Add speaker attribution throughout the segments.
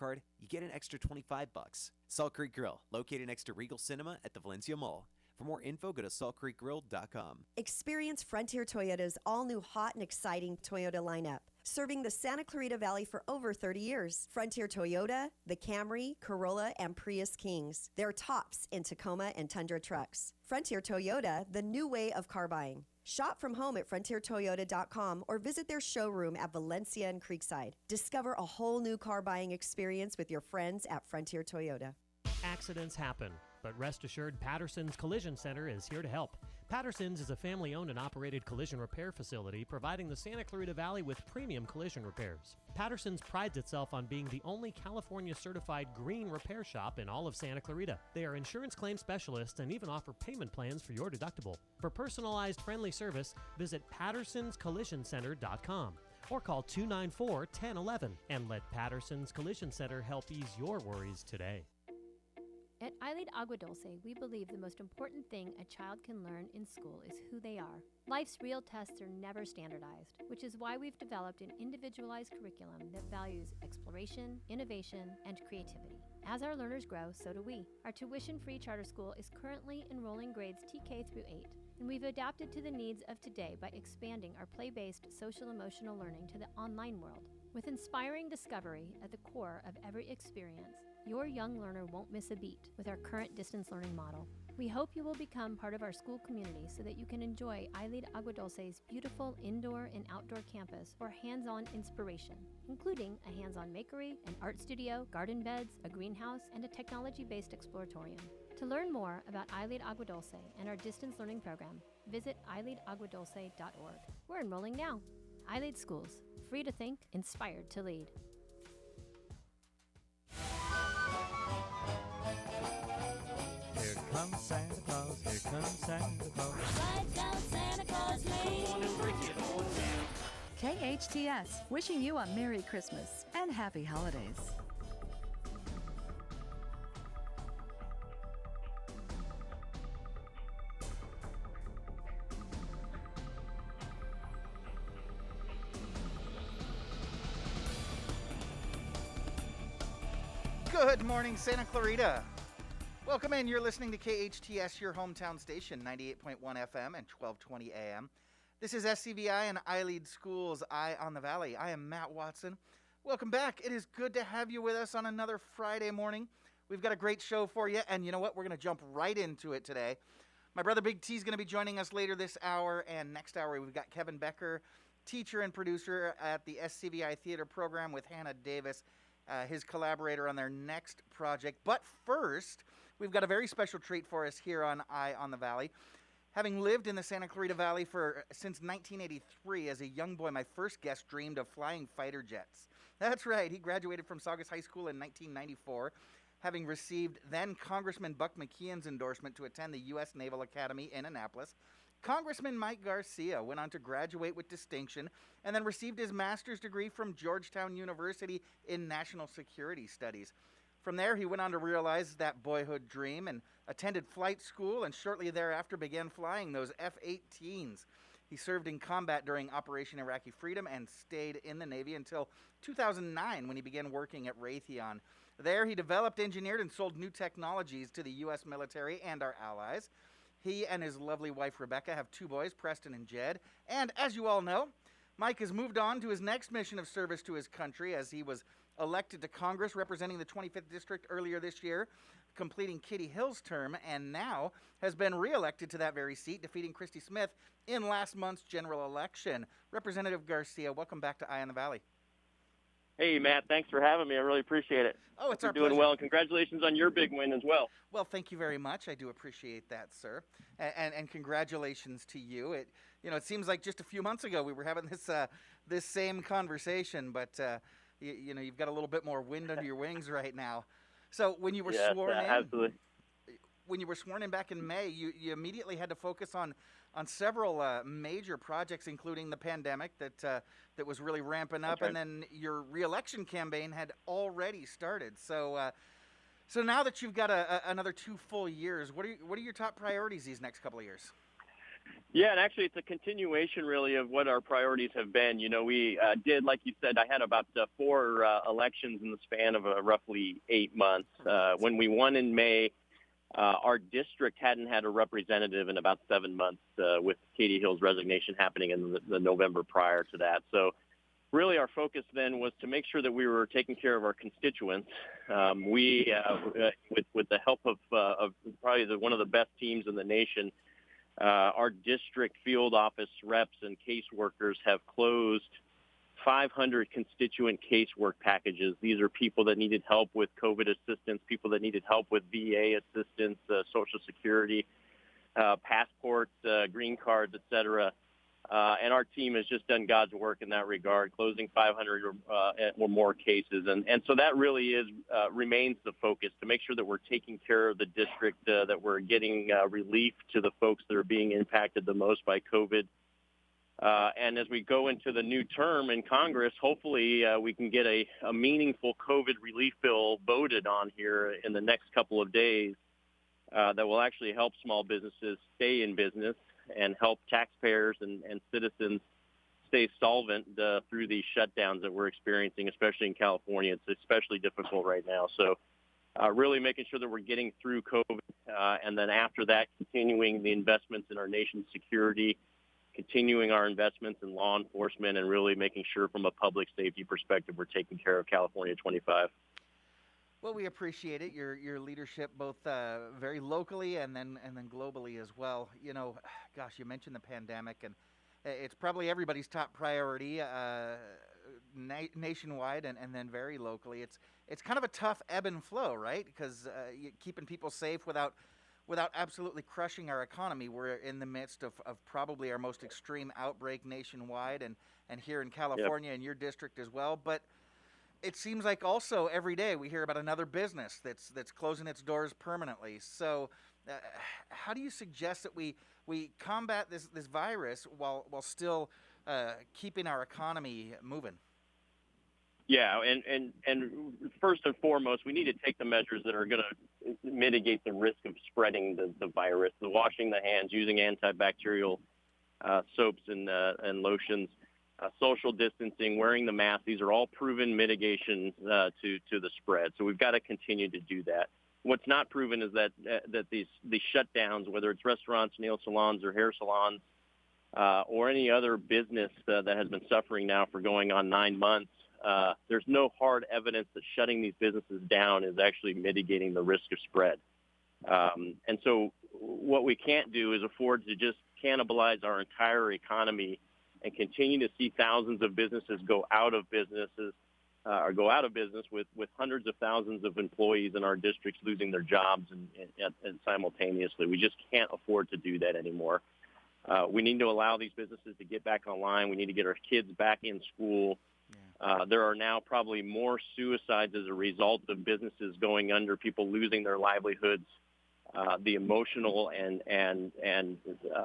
Speaker 1: card, you get an extra $25. Salt Creek Grill, located next to Regal Cinema at the Valencia Mall. For more info, go to saltcreekgrill.com.
Speaker 2: Experience Frontier Toyota's all-new hot and exciting Toyota lineup. Serving the Santa Clarita Valley for over 30 years. Frontier Toyota, the Camry, Corolla, and Prius Kings. They're tops in Tacoma and Tundra trucks. Frontier Toyota, the new way of car buying. Shop from home at frontiertoyota.com or visit their showroom at Valencia and Creekside. Discover a whole new car buying experience with your friends at Frontier Toyota.
Speaker 3: Accidents happen, but rest assured Patterson's Collision Center is here to help. Patterson's is a family-owned and operated collision repair facility providing the Santa Clarita Valley with premium collision repairs. Patterson's prides itself on being the only California-certified green repair shop in all of Santa Clarita. They are insurance claim specialists and even offer payment plans for your deductible. For personalized, friendly service, visit pattersonscollisioncenter.com or call 294-1011 and let Patterson's Collision Center help ease your worries today.
Speaker 4: At iLead Agua Dulce, we believe the most important thing a child can learn in school is who they are. Life's real tests are never standardized, which is why we've developed an individualized curriculum that values exploration, innovation, and creativity. As our learners grow, so do we. Our tuition-free charter school is currently enrolling grades TK through 8, and we've adapted to the needs of today by expanding our play-based social-emotional learning to the online world. With inspiring discovery at the core of every experience, your young learner won't miss a beat with our current distance learning model. We hope you will become part of our school community so that you can enjoy iLead Agua Dulce's beautiful indoor and outdoor campus for hands-on inspiration, including a hands-on makery, an art studio, garden beds, a greenhouse, and a technology-based exploratorium. To learn more about iLead Agua Dulce and our distance learning program, visit iLeadAguadulce.org. We're enrolling now. iLead Schools, free to think, inspired to lead.
Speaker 5: Here comes Santa Claus, here comes Santa Claus.
Speaker 6: Right down Santa Claus Lane.
Speaker 7: KHTS, wishing you a Merry Christmas and Happy Holidays.
Speaker 8: Good morning, Santa Clarita. Welcome in. You're listening to KHTS, your hometown station, 98.1 FM and 1220 AM. This is SCVi and iLead Schools, Eye on the Valley. I am Matt Watson. Welcome back. It is good to have you with us on another Friday morning. We've got a great show for you, and you know what? We're going to jump right into it today. My brother Big T is going to be joining us later this hour, and next hour we've got Kevin Becker, teacher and producer at the SCVi Theater program with Hannah Davis, his collaborator on their next project. But first, we've got a very special treat for us here on Eye on the Valley. Having lived in the Santa Clarita Valley since 1983, as a young boy, my first guest dreamed of flying fighter jets. That's right, he graduated from Saugus High School in 1994, having received then Congressman Buck McKeon's endorsement to attend the U.S. Naval Academy in Annapolis. Congressman Mike Garcia went on to graduate with distinction and then received his master's degree from Georgetown University in National Security Studies. From there, he went on to realize that boyhood dream and attended flight school, and shortly thereafter began flying those F-18s. He served in combat during Operation Iraqi Freedom and stayed in the Navy until 2009 when he began working at Raytheon. There, he developed, engineered, and sold new technologies to the U.S. military and our allies. He and his lovely wife, Rebecca, have two boys, Preston and Jed. And as you all know, Mike has moved on to his next mission of service to his country as he was elected to Congress representing the 25th District earlier this year, completing Kitty Hill's term, and now has been re-elected to that very seat, defeating Christy Smith in last month's general election. Representative Garcia, welcome back to Eye on the Valley.
Speaker 9: Hey, Matt, thanks for having me. I really appreciate it.
Speaker 8: Oh, it's our
Speaker 9: pleasure. You're doing well, and congratulations on your big win as well.
Speaker 8: Well, thank you very much. I do appreciate that, sir. And congratulations to you. It seems like just a few months ago we were having this same conversation, but you've got a little bit more wind under your wings right now. So when you were sworn in,
Speaker 9: absolutely.
Speaker 8: When you were sworn in back in May, you immediately had to focus on several major projects, including the pandemic that was really ramping up,
Speaker 9: right.
Speaker 8: And then your re-election campaign had already started. So now that you've got another 2 full years, what are your top priorities these next couple of years?
Speaker 9: Yeah, and actually it's a continuation really of what our priorities have been. You know, we did, like you said, I had about 4 elections in the span of roughly 8 months. When we won in May, our district hadn't had a representative in about 7 months with Katie Hill's resignation happening in the November prior to that. So really our focus then was to make sure that we were taking care of our constituents. We, with the help of probably one of the best teams in the nation, our district field office reps and caseworkers have closed 500 constituent casework packages. These are people that needed help with COVID assistance, people that needed help with VA assistance, Social Security, passports, green cards, et cetera. And our team has just done God's work in that regard, closing 500 or more cases. And so that really remains the focus, to make sure that we're taking care of the district, that we're getting relief to the folks that are being impacted the most by COVID. And as we go into the new term in Congress, hopefully we can get a meaningful COVID relief bill voted on here in the next couple of days that will actually help small businesses stay in business and help taxpayers and citizens stay solvent through these shutdowns that we're experiencing, especially in California. It's especially difficult right now. So really making sure that we're getting through COVID, and then after that, continuing the investments in our nation's security, continuing our investments in law enforcement, and really making sure from a public safety perspective we're taking care of California 25.
Speaker 8: Well, we appreciate it, your leadership, both very locally and then globally as well. You know, gosh, you mentioned the pandemic, and it's probably everybody's top priority nationwide and then very locally. It's kind of a tough ebb and flow, right? Because keeping people safe without absolutely crushing our economy. We're in the midst of probably our most extreme outbreak nationwide, and here in California, in your district as well. But it seems like also every day we hear about another business that's closing its doors permanently. So how do you suggest that we combat this virus while still keeping our economy moving?
Speaker 9: Yeah, and first and foremost, we need to take the measures that are going to mitigate the risk of spreading the virus. The washing the hands, using antibacterial soaps and lotions, social distancing, wearing the mask. These are all proven mitigations to the spread. So we've got to continue to do that. What's not proven is that these shutdowns, whether it's restaurants, nail salons, or hair salons, or any other business that has been suffering now for going on 9 months, there's no hard evidence that shutting these businesses down is actually mitigating the risk of spread. And so what we can't do is afford to just cannibalize our entire economy and continue to see thousands of businesses go out of business with hundreds of thousands of employees in our districts losing their jobs and simultaneously. We just can't afford to do that anymore. We need to allow these businesses to get back online. We need to get our kids back in school. There are now probably more suicides as a result of businesses going under, people losing their livelihoods. The emotional and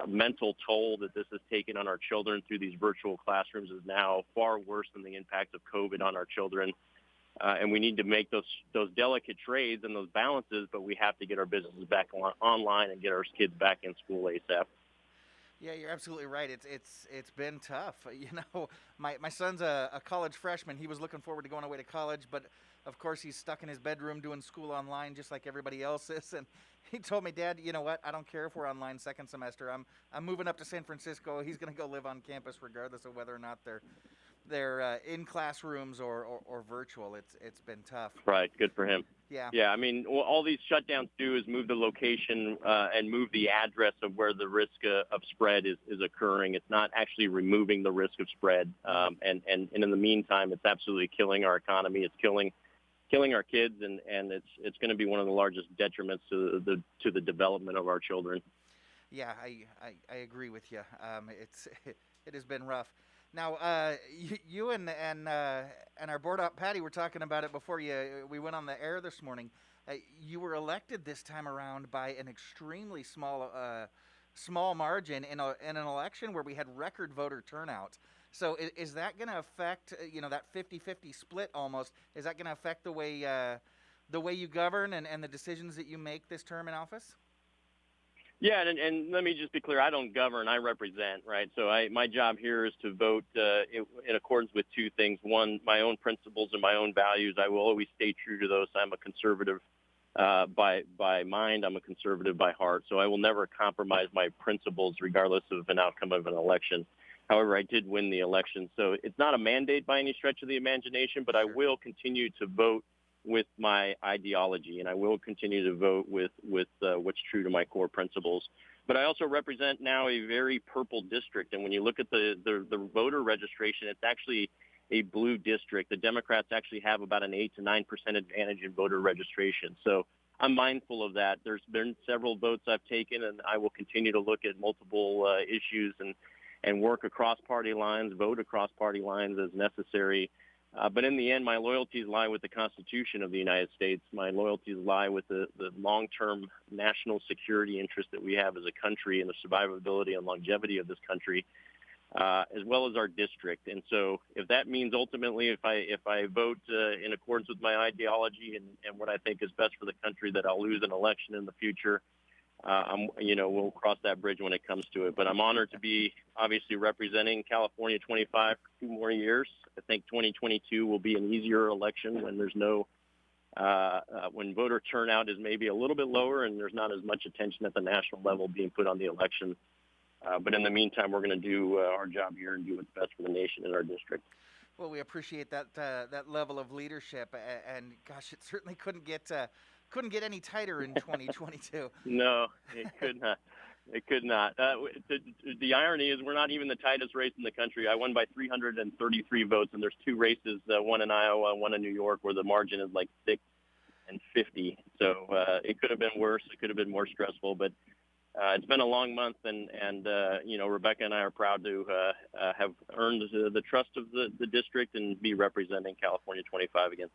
Speaker 9: mental toll that this has taken on our children through these virtual classrooms is now far worse than the impact of COVID on our children. And we need to make those delicate trades and those balances, but we have to get our businesses back online and get our kids back in school ASAP.
Speaker 8: Yeah, you're absolutely right. It's been tough. You know, my son's a college freshman. He was looking forward to going away to college, but of course he's stuck in his bedroom doing school online just like everybody else is. And he told me, Dad, you know what? I don't care if we're online second semester. I'm moving up to San Francisco. He's going to go live on campus regardless of whether or not they're in classrooms or virtual. It's been tough.
Speaker 9: Right. Good for him.
Speaker 8: Yeah.
Speaker 9: Yeah. I mean, all these shutdowns do is move the location and move the address of where the risk of spread is occurring. It's not actually removing the risk of spread. And in the meantime, it's absolutely killing our economy. It's killing our kids, and it's going to be one of the largest detriments to the development of our children.
Speaker 8: Yeah, I agree with you. It has been rough. Now, you and our board op Patty were talking about it before we went on the air this morning. You were elected this time around by an extremely small margin in an election where we had record voter turnout. So is that going to affect that 50-50 split almost? Is that going to affect the way you govern and the decisions that you make this term in office?
Speaker 9: Yeah, and let me just be clear. I don't govern. I represent, right? So my job here is to vote in accordance with two things. One, my own principles and my own values. I will always stay true to those. I'm a conservative by mind. I'm a conservative by heart. So I will never compromise my principles regardless of an outcome of an election. However, I did win the election. So it's not a mandate by any stretch of the imagination, but I will continue to vote with my ideology, and I will continue to vote with what's true to my core principles. But I also represent now a very purple district, and when you look at the voter registration, it's actually a blue district. The Democrats actually have about an 8 to 9% advantage in voter registration. So I'm mindful of that. There's been several votes I've taken, and I will continue to look at multiple issues and work across party lines, vote across party lines as necessary. But in the end, my loyalties lie with the Constitution of the United States. My loyalties lie with the long-term national security interest that we have as a country and the survivability and longevity of this country, as well as our district. And so if that means ultimately if I vote in accordance with my ideology and what I think is best for the country, that I'll lose an election in the future, we'll cross that bridge when it comes to it. But I'm honored to be obviously representing California 25 for 2 more years. I think 2022 will be an easier election when there's when voter turnout is maybe a little bit lower and there's not as much attention at the national level being put on the election. But in the meantime, we're going to do our job here and do what's best for the nation and our district.
Speaker 8: Well, we appreciate that level of leadership, and gosh, it certainly couldn't get any tighter in 2022.
Speaker 9: No, it could not. It could not. The irony is we're not even the tightest race in the country. I won by 333 votes, and there's 2 races, one in Iowa, one in New York, where the margin is like 6 and 50. So it could have been worse. It could have been more stressful. But it's been a long month, and Rebecca and I are proud to have earned the trust of the district and be representing California 25 again.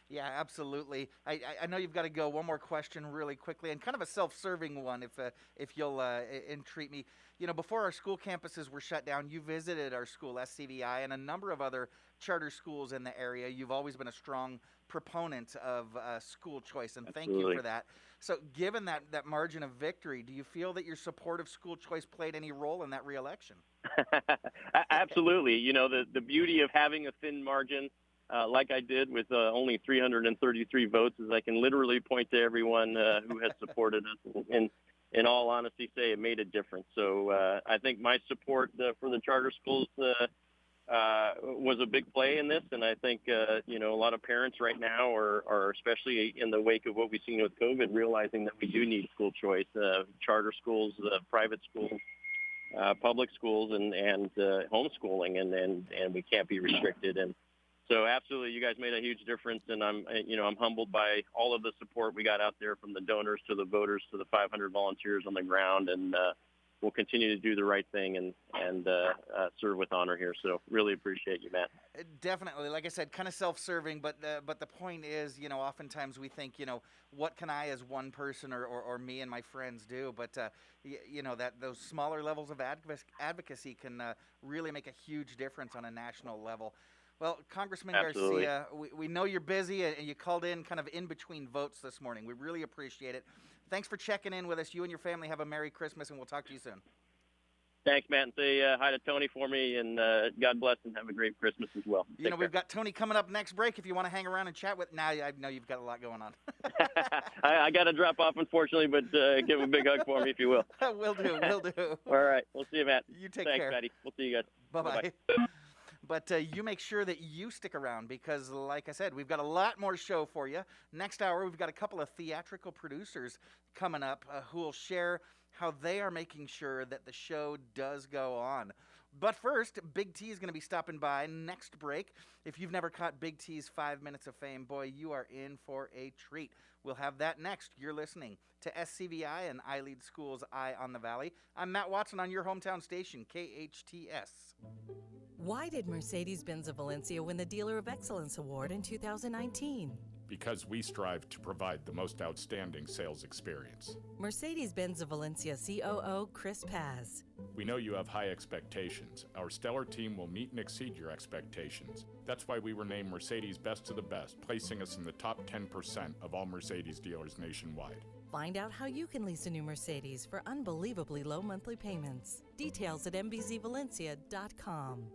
Speaker 8: Yeah, absolutely. I know you've got to go. One more question really quickly, and kind of a self-serving one, if you'll entreat me. Before our school campuses were shut down, you visited our school, SCVi, and a number of other charter schools in the area. You've always been a strong proponent of school choice, and
Speaker 9: Absolutely.
Speaker 8: Thank you for that. So given that margin of victory, do you feel that your support of school choice played any role in that reelection?
Speaker 9: Absolutely. The beauty of having a thin margin, like I did with only 333 votes, is I can literally point to everyone who has supported us and in all honesty say it made a difference. So I think my support for the charter schools was a big play in this, and I think a lot of parents right now are especially in the wake of what we've seen with COVID, realizing that we do need school choice, charter schools, private schools, public schools, and homeschooling, and we can't be restricted. And so absolutely, you guys made a huge difference, and I'm humbled by all of the support we got out there, from the donors to the voters to the 500 volunteers on the ground, and we'll continue to do the right thing and serve with honor here. So really appreciate you, Matt.
Speaker 8: Definitely. Like I said, kind of self-serving, but the point is, oftentimes we think, what can I as one person or me and my friends do? But, that those smaller levels of advocacy can really make a huge difference on a national level. Well, Congressman
Speaker 9: Absolutely.
Speaker 8: Garcia, we know you're busy, and you called in kind of in between votes this morning. We really appreciate it. Thanks for checking in with us. You and your family have a Merry Christmas, and we'll talk to you soon.
Speaker 9: Thanks, Matt, and say hi to Tony for me, and God bless, and have a great Christmas as well.
Speaker 8: We've got Tony coming up next break if you want to hang around and chat with. Now, I know you've got a lot going on.
Speaker 9: I got to drop off, unfortunately, but give a big hug for me if you will.
Speaker 8: Will do.
Speaker 9: All right. We'll see you, Matt.
Speaker 8: You take
Speaker 9: Thanks,
Speaker 8: care.
Speaker 9: Patty. We'll see you guys.
Speaker 8: Bye-bye.
Speaker 9: Bye-bye.
Speaker 8: But you make sure that you stick around because, like I said, we've got a lot more show for you. Next hour, we've got a couple of theatrical producers coming up who will share how they are making sure that the show does go on. But first, Big T is going to be stopping by next break. If you've never caught Big T's 5 Minutes of Fame, boy, you are in for a treat. We'll have that next. You're listening to SCVi and I Lead Schools Eye on the Valley. I'm Matt Watson on your hometown station, KHTS.
Speaker 10: Why did Mercedes-Benz of Valencia win the Dealer of Excellence Award in 2019?
Speaker 11: Because we strive to provide the most outstanding sales experience.
Speaker 10: Mercedes-Benz of Valencia COO Chris Paz.
Speaker 11: We know you have high expectations. Our stellar team will meet and exceed your expectations. That's why we were named Mercedes Best of the Best, placing us in the top 10% of all Mercedes dealers nationwide.
Speaker 10: Find out how you can lease a new Mercedes for unbelievably low monthly payments. Details at mbzvalencia.com.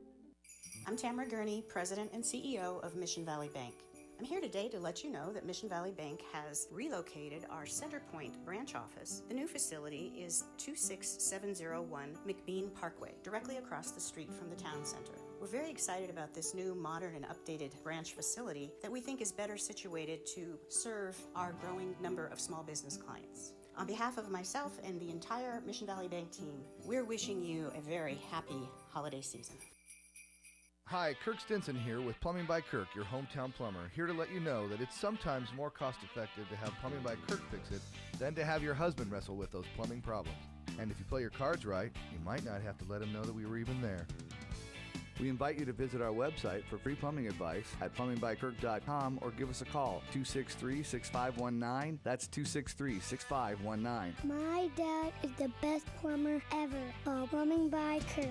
Speaker 12: I'm Tamara Gurney, President and CEO of Mission Valley Bank. I'm here today to let you know that Mission Valley Bank has relocated our Center Point branch office. The new facility is 26701 McBean Parkway, directly across the street from the town center. We're very excited about this new modern and updated branch facility that we think is better situated to serve our growing number of small business clients. On behalf of myself and the entire Mission Valley Bank team, we're wishing you a very happy holiday season.
Speaker 13: Hi, Kirk Stinson here with Plumbing by Kirk, your hometown plumber, here to let you know that it's sometimes more cost-effective to have Plumbing by Kirk fix it than to have your husband wrestle with those plumbing problems. And if you play your cards right, you might not have to let him know that we were even there.
Speaker 14: We invite you to visit our website for free plumbing advice at plumbingbykirk.com or give us a call, 263-6519. That's 263-6519.
Speaker 15: My dad is the best plumber ever. Plumbing by Kirk.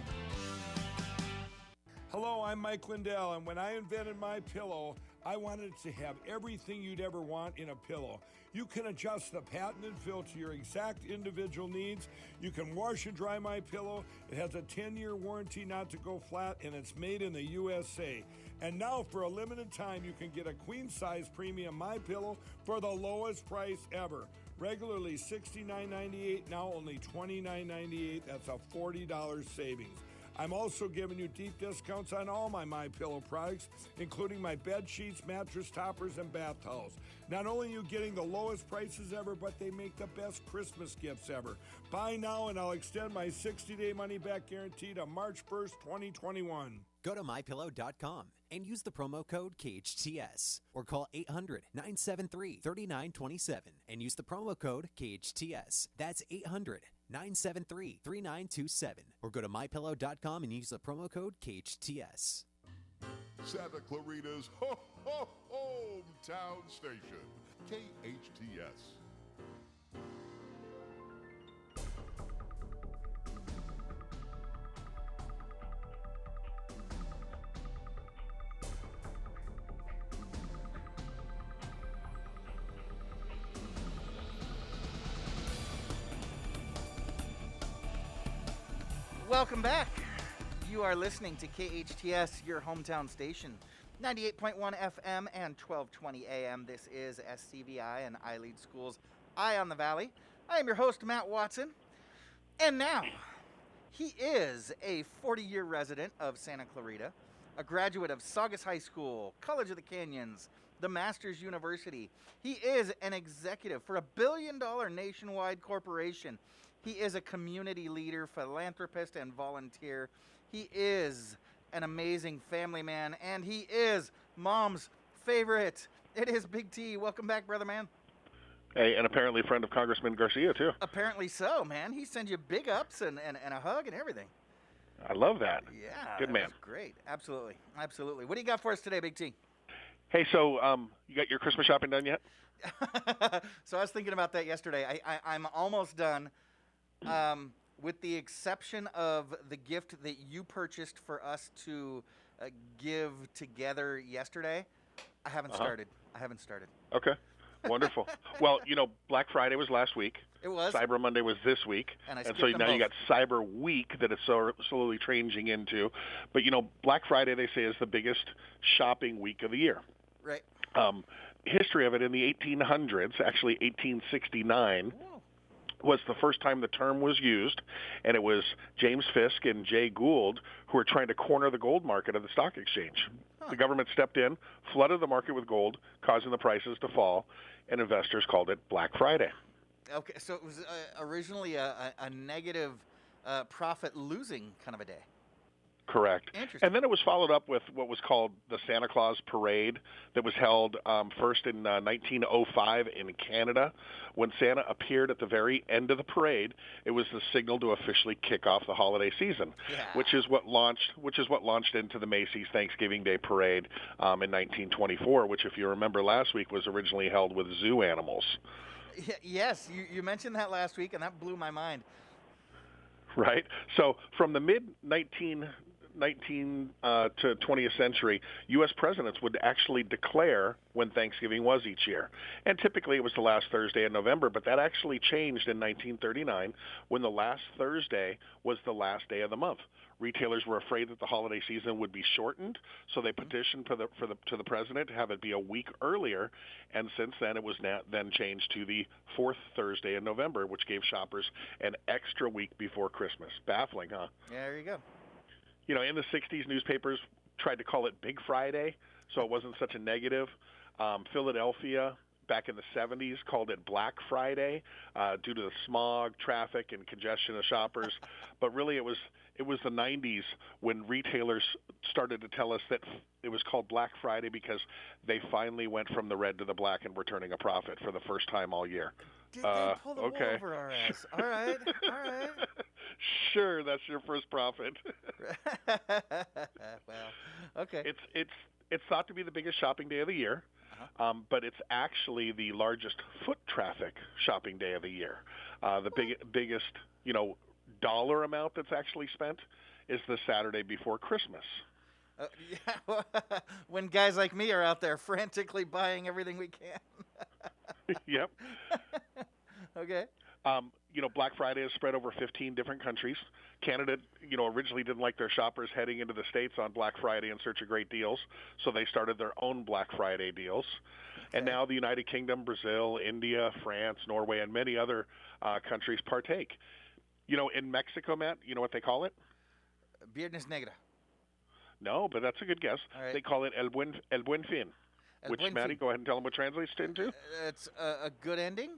Speaker 16: Hello, I'm Mike Lindell, and when I invented My Pillow, I wanted to have everything you'd ever want in a pillow. You can adjust the patented fill to your exact individual needs. You can wash and dry My Pillow. It has a 10-year warranty not to go flat, and it's made in the USA. And now, for a limited time, you can get a queen-size premium My Pillow for the lowest price ever. Regularly $69.98, now only $29.98. That's a $40 savings. I'm also giving you deep discounts on all my MyPillow products, including my bed sheets, mattress toppers, and bath towels. Not only are you getting the lowest prices ever, but they make the best Christmas gifts ever. Buy now, and I'll extend my 60-day money-back guarantee to March 1st, 2021.
Speaker 1: Go to mypillow.com and use the promo code KHTS or call 800-973-3927 and use the promo code KHTS. That's 800-973-3927 or go to mypillow.com and use the promo code KHTS.
Speaker 17: Santa Clarita's hometown station, KHTS.
Speaker 8: Welcome back. You are listening to KHTS, your hometown station, 98.1 FM and 1220 AM. This is SCVi and I Lead Schools, Eye on the Valley. I am your host, Matt Watson. And now, he is a 40-year resident of Santa Clarita, a graduate of Saugus High School, College of the Canyons, the Masters University. He is an executive for a billion-dollar nationwide corporation. He is a community leader, philanthropist, and volunteer. He is an amazing family man, and he is Mom's favorite. It is Big T. Welcome back, brother man.
Speaker 18: Hey, and apparently a friend of Congressman Garcia, too.
Speaker 8: Apparently so, man. He sends you big ups and a hug and everything.
Speaker 18: I love that.
Speaker 8: Yeah.
Speaker 18: Good man.
Speaker 8: Great. Absolutely. Absolutely. What do you got for us today, Big T?
Speaker 18: Hey, so you got your Christmas shopping done yet?
Speaker 8: So I was thinking about that yesterday. I'm almost done. With the exception of the gift that you purchased for us to give together yesterday, I haven't started.
Speaker 18: Okay, wonderful. Well, Black Friday was last week.
Speaker 8: It was.
Speaker 18: Cyber Monday was this week.
Speaker 8: And
Speaker 18: so now
Speaker 8: both.
Speaker 18: You got Cyber Week that it's so slowly changing into. But, Black Friday, they say, is the biggest shopping week of the year.
Speaker 8: Right.
Speaker 18: History of it in the 1800s, actually 1869, was the first time the term was used, and it was James Fisk and Jay Gould who were trying to corner the gold market of the stock exchange. The government stepped in, flooded the market with gold, causing the prices to fall, and investors called it Black Friday.
Speaker 8: Okay, so it was originally a negative profit-losing kind of a day.
Speaker 18: Correct.
Speaker 8: Interesting.
Speaker 18: And then it was followed up with what was called the Santa Claus Parade that was held first in 1905 in Canada. When Santa appeared at the very end of the parade, it was the signal to officially kick off the holiday season, which is what launched into the Macy's Thanksgiving Day Parade in 1924, which, if you remember last week, was originally held with zoo animals.
Speaker 8: Yes, you mentioned that last week, and that blew my mind.
Speaker 18: right? So from the mid-19th to 20th century, U.S. presidents would actually declare when Thanksgiving was each year. And typically it was the last Thursday in November, but that actually changed in 1939 when the last Thursday was the last day of the month. Retailers were afraid that the holiday season would be shortened, so they petitioned to the president to have it be a week earlier. And since then, it was then changed to the fourth Thursday in November, which gave shoppers an extra week before Christmas. Baffling, huh?
Speaker 8: Yeah, there you go.
Speaker 18: You know, in the 60s, newspapers tried to call it Big Friday, so it wasn't such a negative. Philadelphia, back in the 70s, called it Black Friday due to the smog, traffic, and congestion of shoppers. But really, it was the 90s when retailers started to tell us that it was called Black Friday because they finally went from the red to the black and were turning a profit for the first time all year.
Speaker 8: Did they pull the wool over our ass? All right.
Speaker 18: Sure, that's your first profit.
Speaker 8: Well, okay.
Speaker 18: It's thought to be the biggest shopping day of the year, but it's actually the largest foot traffic shopping day of the year. The biggest, dollar amount that's actually spent is the Saturday before Christmas.
Speaker 8: Yeah, when guys like me are out there frantically buying everything we can.
Speaker 18: Yep.
Speaker 8: Okay.
Speaker 18: Black Friday is spread over 15 different countries. Canada, originally didn't like their shoppers heading into the States on Black Friday in search of great deals, so they started their own Black Friday deals. Okay. And now the United Kingdom, Brazil, India, France, Norway, and many other countries partake. In Mexico, Matt, you know what they call it?
Speaker 8: Viernes Negra.
Speaker 18: No, but that's a good guess.
Speaker 8: Right.
Speaker 18: They call it El Buen Fin, which, Matty, go ahead and tell them what translates into.
Speaker 8: It's a good ending?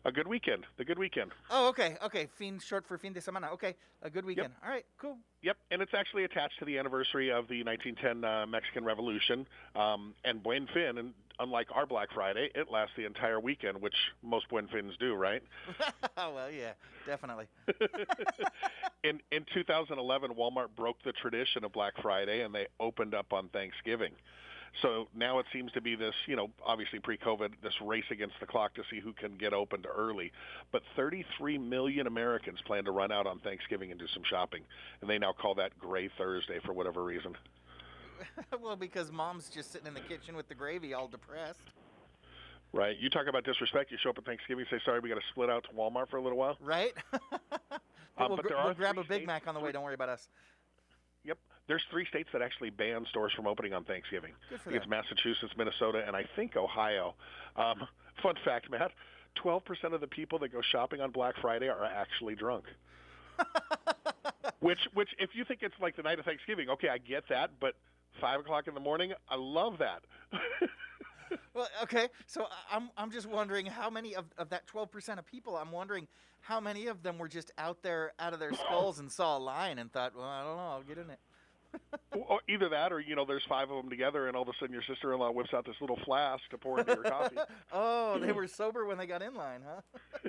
Speaker 18: A good weekend. The good weekend.
Speaker 8: Oh, okay. Fin, short for fin de semana. Okay, a good weekend.
Speaker 18: Yep.
Speaker 8: All right, cool.
Speaker 18: Yep, and it's actually attached to the anniversary of the 1910 Mexican Revolution. And Buen Fin, and unlike our Black Friday, it lasts the entire weekend, which most Buen Fins do, right?
Speaker 8: Well, yeah, definitely.
Speaker 18: In 2011, Walmart broke the tradition of Black Friday, and they opened up on Thanksgiving. So now it seems to be this, obviously pre-COVID, this race against the clock to see who can get opened early. But 33 million Americans plan to run out on Thanksgiving and do some shopping. And they now call that Gray Thursday for whatever reason.
Speaker 8: Well, because mom's just sitting in the kitchen with the gravy all depressed.
Speaker 18: Right. You talk about disrespect. You show up at Thanksgiving and say, sorry, we got to split out to Walmart for a little while.
Speaker 8: Right. We'll grab a Big
Speaker 18: states.
Speaker 8: Mac on the way. Don't worry about us.
Speaker 18: Yep. There's 3 states that actually ban stores from opening on Thanksgiving.
Speaker 8: Good for
Speaker 18: I think
Speaker 8: them.
Speaker 18: it's Massachusetts, Minnesota, and I think Ohio. Fun fact, Matt, 12% of the people that go shopping on Black Friday are actually drunk. Which, if you think it's like the night of Thanksgiving, okay, I get that, but 5 o'clock in the morning, I love that.
Speaker 8: Well, okay, so I'm just wondering how many of that 12% of people, I'm wondering how many of them were just out there out of their skulls and saw a line and thought, well, I don't know, I'll get in it.
Speaker 18: Or either that or, there's 5 of them together and all of a sudden your sister-in-law whips out this little flask to pour into your coffee.
Speaker 8: Oh, they were sober when they got in line, huh?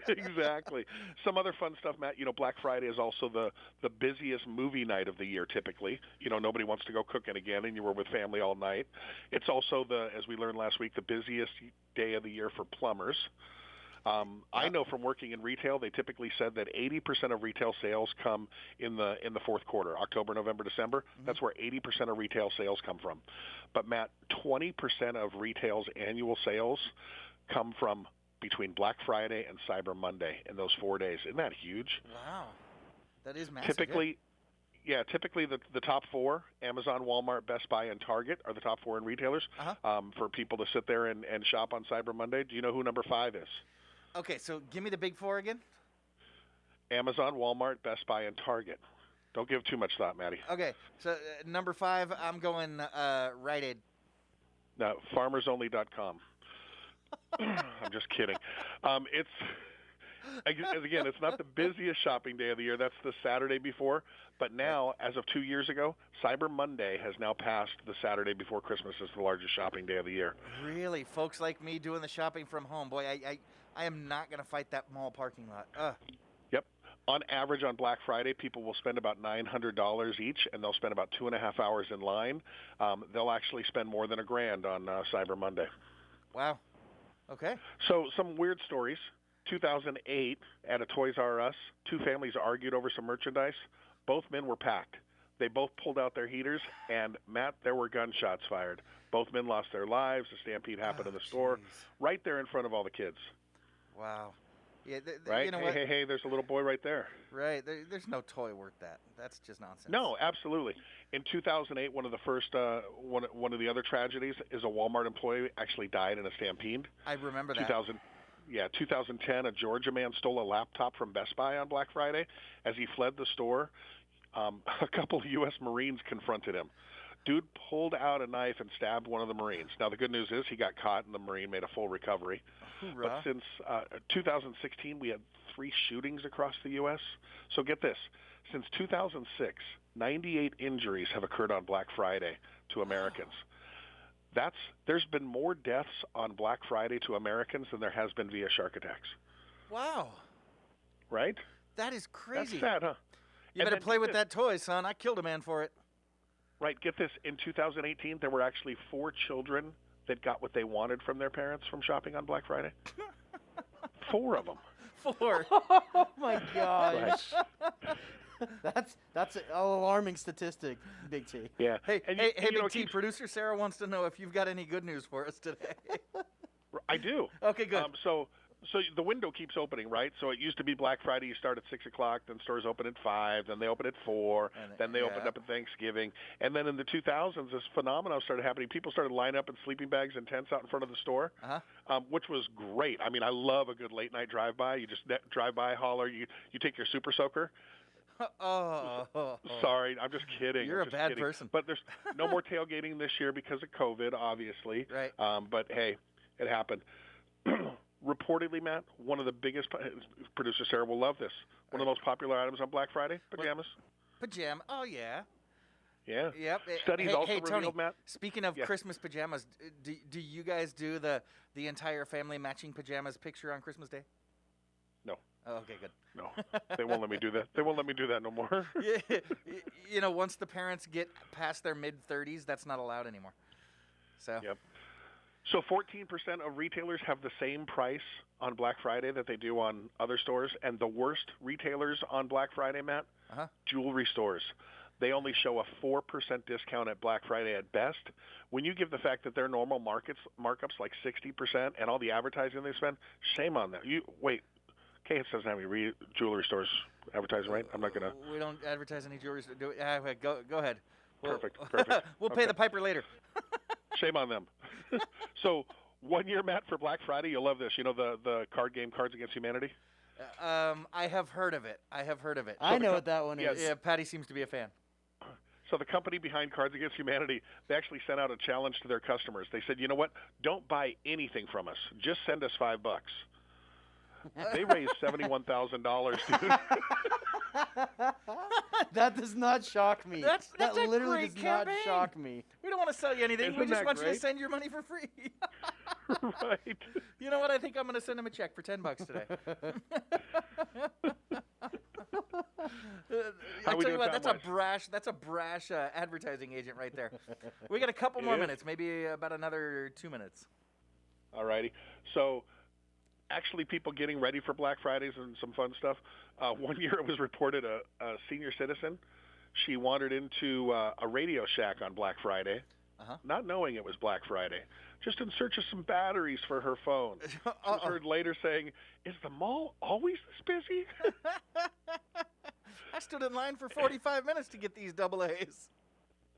Speaker 18: Exactly. Some other fun stuff, Matt. Black Friday is also the busiest movie night of the year typically. Nobody wants to go cooking again and you were with family all night. It's also, as we learned last week, the busiest day of the year for plumbers. I know from working in retail, they typically said that 80% of retail sales come in the fourth quarter, October, November, December. Mm-hmm. That's where 80% of retail sales come from. But, Matt, 20% of retail's annual sales come from between Black Friday and Cyber Monday in those 4 days. Isn't that huge?
Speaker 8: Wow. That is massive.
Speaker 18: Typically the top 4, Amazon, Walmart, Best Buy, and Target are the top 4 in retailers for people to sit there and shop on Cyber Monday. Do you know who number 5 is?
Speaker 8: Okay, so give me the big 4 again.
Speaker 18: Amazon, Walmart, Best Buy, and Target. Don't give too much thought, Maddie.
Speaker 8: Okay, so number 5, I'm going Rite Aid.
Speaker 18: No, FarmersOnly.com. I'm just kidding. It's not the busiest shopping day of the year. That's the Saturday before. But now, as of 2 years ago, Cyber Monday has now passed the Saturday before Christmas as the largest shopping day of the year.
Speaker 8: Really? Folks like me doing the shopping from home. Boy, I am not going to fight that mall parking lot.
Speaker 18: Yep. On average, on Black Friday, people will spend about $900 each, and they'll spend about 2.5 hours in line. They'll actually spend more than $1,000 on Cyber Monday.
Speaker 8: Wow. Okay.
Speaker 18: So some weird stories. 2008, at a Toys R Us, two families argued over some merchandise. Both men were packed. They both pulled out their heaters, and, Matt, there were gunshots fired. Both men lost their lives. The stampede happened in the store, right there in front of all the kids.
Speaker 8: Wow. Yeah,
Speaker 18: right?
Speaker 8: You know
Speaker 18: Hey, there's a little boy right there.
Speaker 8: Right. There's no toy worth that. That's just nonsense.
Speaker 18: No, absolutely. In 2008, one of the first, one of the other tragedies is a Walmart employee actually died in a stampede.
Speaker 8: I remember that.
Speaker 18: 2010, a Georgia man stole a laptop from Best Buy on Black Friday. As he fled the store, a couple of U.S. Marines confronted him. Dude pulled out a knife and stabbed one of the Marines. Now, the good news is he got caught, and the Marine made a full recovery.
Speaker 8: Hoorah.
Speaker 18: But since 2016, we had 3 shootings across the U.S. So get this. Since 2006, 98 injuries have occurred on Black Friday to Americans. There's been more deaths on Black Friday to Americans than there has been via shark attacks.
Speaker 8: Wow.
Speaker 18: Right?
Speaker 8: That is crazy.
Speaker 18: That's sad, huh?
Speaker 8: You better play with that toy, son. I killed a man for it.
Speaker 18: Right. Get this. In 2018, there were actually 4 children that got what they wanted from their parents from shopping on Black Friday. 4 of them.
Speaker 8: 4.
Speaker 19: Oh, my gosh.
Speaker 18: Right.
Speaker 19: That's an alarming statistic, Big T.
Speaker 18: Yeah.
Speaker 8: Hey, Big T, producer Sarah wants to know if you've got any good news for us today.
Speaker 18: I do.
Speaker 8: Okay, good.
Speaker 18: So the window keeps opening, right? So it used to be Black Friday, you start at 6 o'clock, then stores open at 5, then they open at 4, then they opened up at Thanksgiving. And then in the 2000s, this phenomenon started happening. People started lining up in sleeping bags and tents out in front of the store, which was great. I mean, I love a good late-night drive-by. You just drive by, holler, you take your super soaker. Sorry, I'm just kidding.
Speaker 8: You're a bad person.
Speaker 18: But there's no more tailgating this year because of COVID, obviously.
Speaker 8: Right.
Speaker 18: But, hey, it happened. Reportedly, Matt, one of the biggest, producer Sarah will love this, one of the most popular items on Black Friday, pajamas.
Speaker 8: Pajama, oh yeah.
Speaker 18: Yeah.
Speaker 8: Yep.
Speaker 18: Studies also revealed,
Speaker 8: Tony,
Speaker 18: Matt.
Speaker 8: Speaking of Christmas pajamas, do you guys do the entire family matching pajamas picture on Christmas Day?
Speaker 18: No.
Speaker 8: Oh, okay, good.
Speaker 18: No, they won't let me do that. They won't let me do that no more.
Speaker 8: Yeah, you know, once the parents get past their mid-30s, that's not allowed anymore. So.
Speaker 18: Yep. So 14% of retailers have the same price on Black Friday that they do on other stores, and the worst retailers on Black Friday, Matt, jewelry stores. They only show a 4% discount at Black Friday at best. When you give the fact that their normal markups like 60% and all the advertising they spend, shame on them. KHTS doesn't have any jewelry stores advertising, right? I'm not going to.
Speaker 8: We don't advertise any jewelry stores. Go ahead.
Speaker 18: Perfect.
Speaker 8: We'll pay the piper later.
Speaker 18: Shame on them. So 1 year, Matt, for Black Friday, you'll love this. You know the card game Cards Against Humanity?
Speaker 8: I have heard of it.
Speaker 19: I know what that one is.
Speaker 8: Yeah, Patty seems to be a fan.
Speaker 18: So the company behind Cards Against Humanity, they actually sent out a challenge to their customers. They said, you know what? Don't buy anything from us. Just send us $5. They raised $71,000, dude.
Speaker 19: That does not shock me.
Speaker 8: That's
Speaker 19: that
Speaker 8: a
Speaker 19: literally
Speaker 8: great
Speaker 19: does
Speaker 8: campaign.
Speaker 19: not shock me.
Speaker 8: We don't want to sell you anything. We just want you to send your money for free.
Speaker 18: Right.
Speaker 8: You know what? I think I'm going to send him a check for $10 today. I tell you what, that's a brash advertising agent right there. We got a couple more minutes, maybe about another 2 minutes.
Speaker 18: All righty. So actually people getting ready for Black Fridays and some fun stuff. 1 year it was reported a senior citizen, she wandered into a Radio Shack on Black Friday, not knowing it was Black Friday, just in search of some batteries for her phone. She was heard later saying, is the mall always this busy?
Speaker 8: I stood in line for 45 minutes to get these AA's.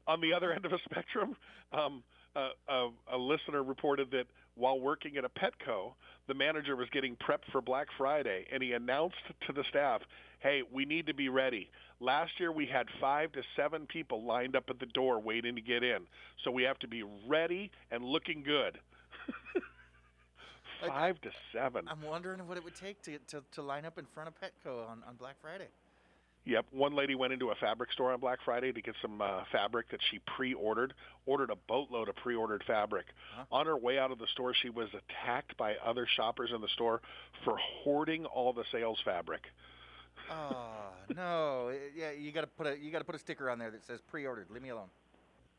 Speaker 18: On the other end of a spectrum, a listener reported that while working at a Petco, the manager was getting prepped for Black Friday, and he announced to the staff, hey, we need to be ready. Last year we had 5 to 7 people lined up at the door waiting to get in, so we have to be ready and looking good. 5 to 7.
Speaker 8: I'm wondering what it would take to line up in front of Petco on Black Friday.
Speaker 18: Yep. One lady went into a fabric store on Black Friday to get some fabric that she ordered a boatload of pre-ordered fabric. On her way out of the store, she was attacked by other shoppers in the store for hoarding all the sales fabric.
Speaker 8: Oh, no. Yeah, you got to put a sticker on there that says pre-ordered. Leave me alone.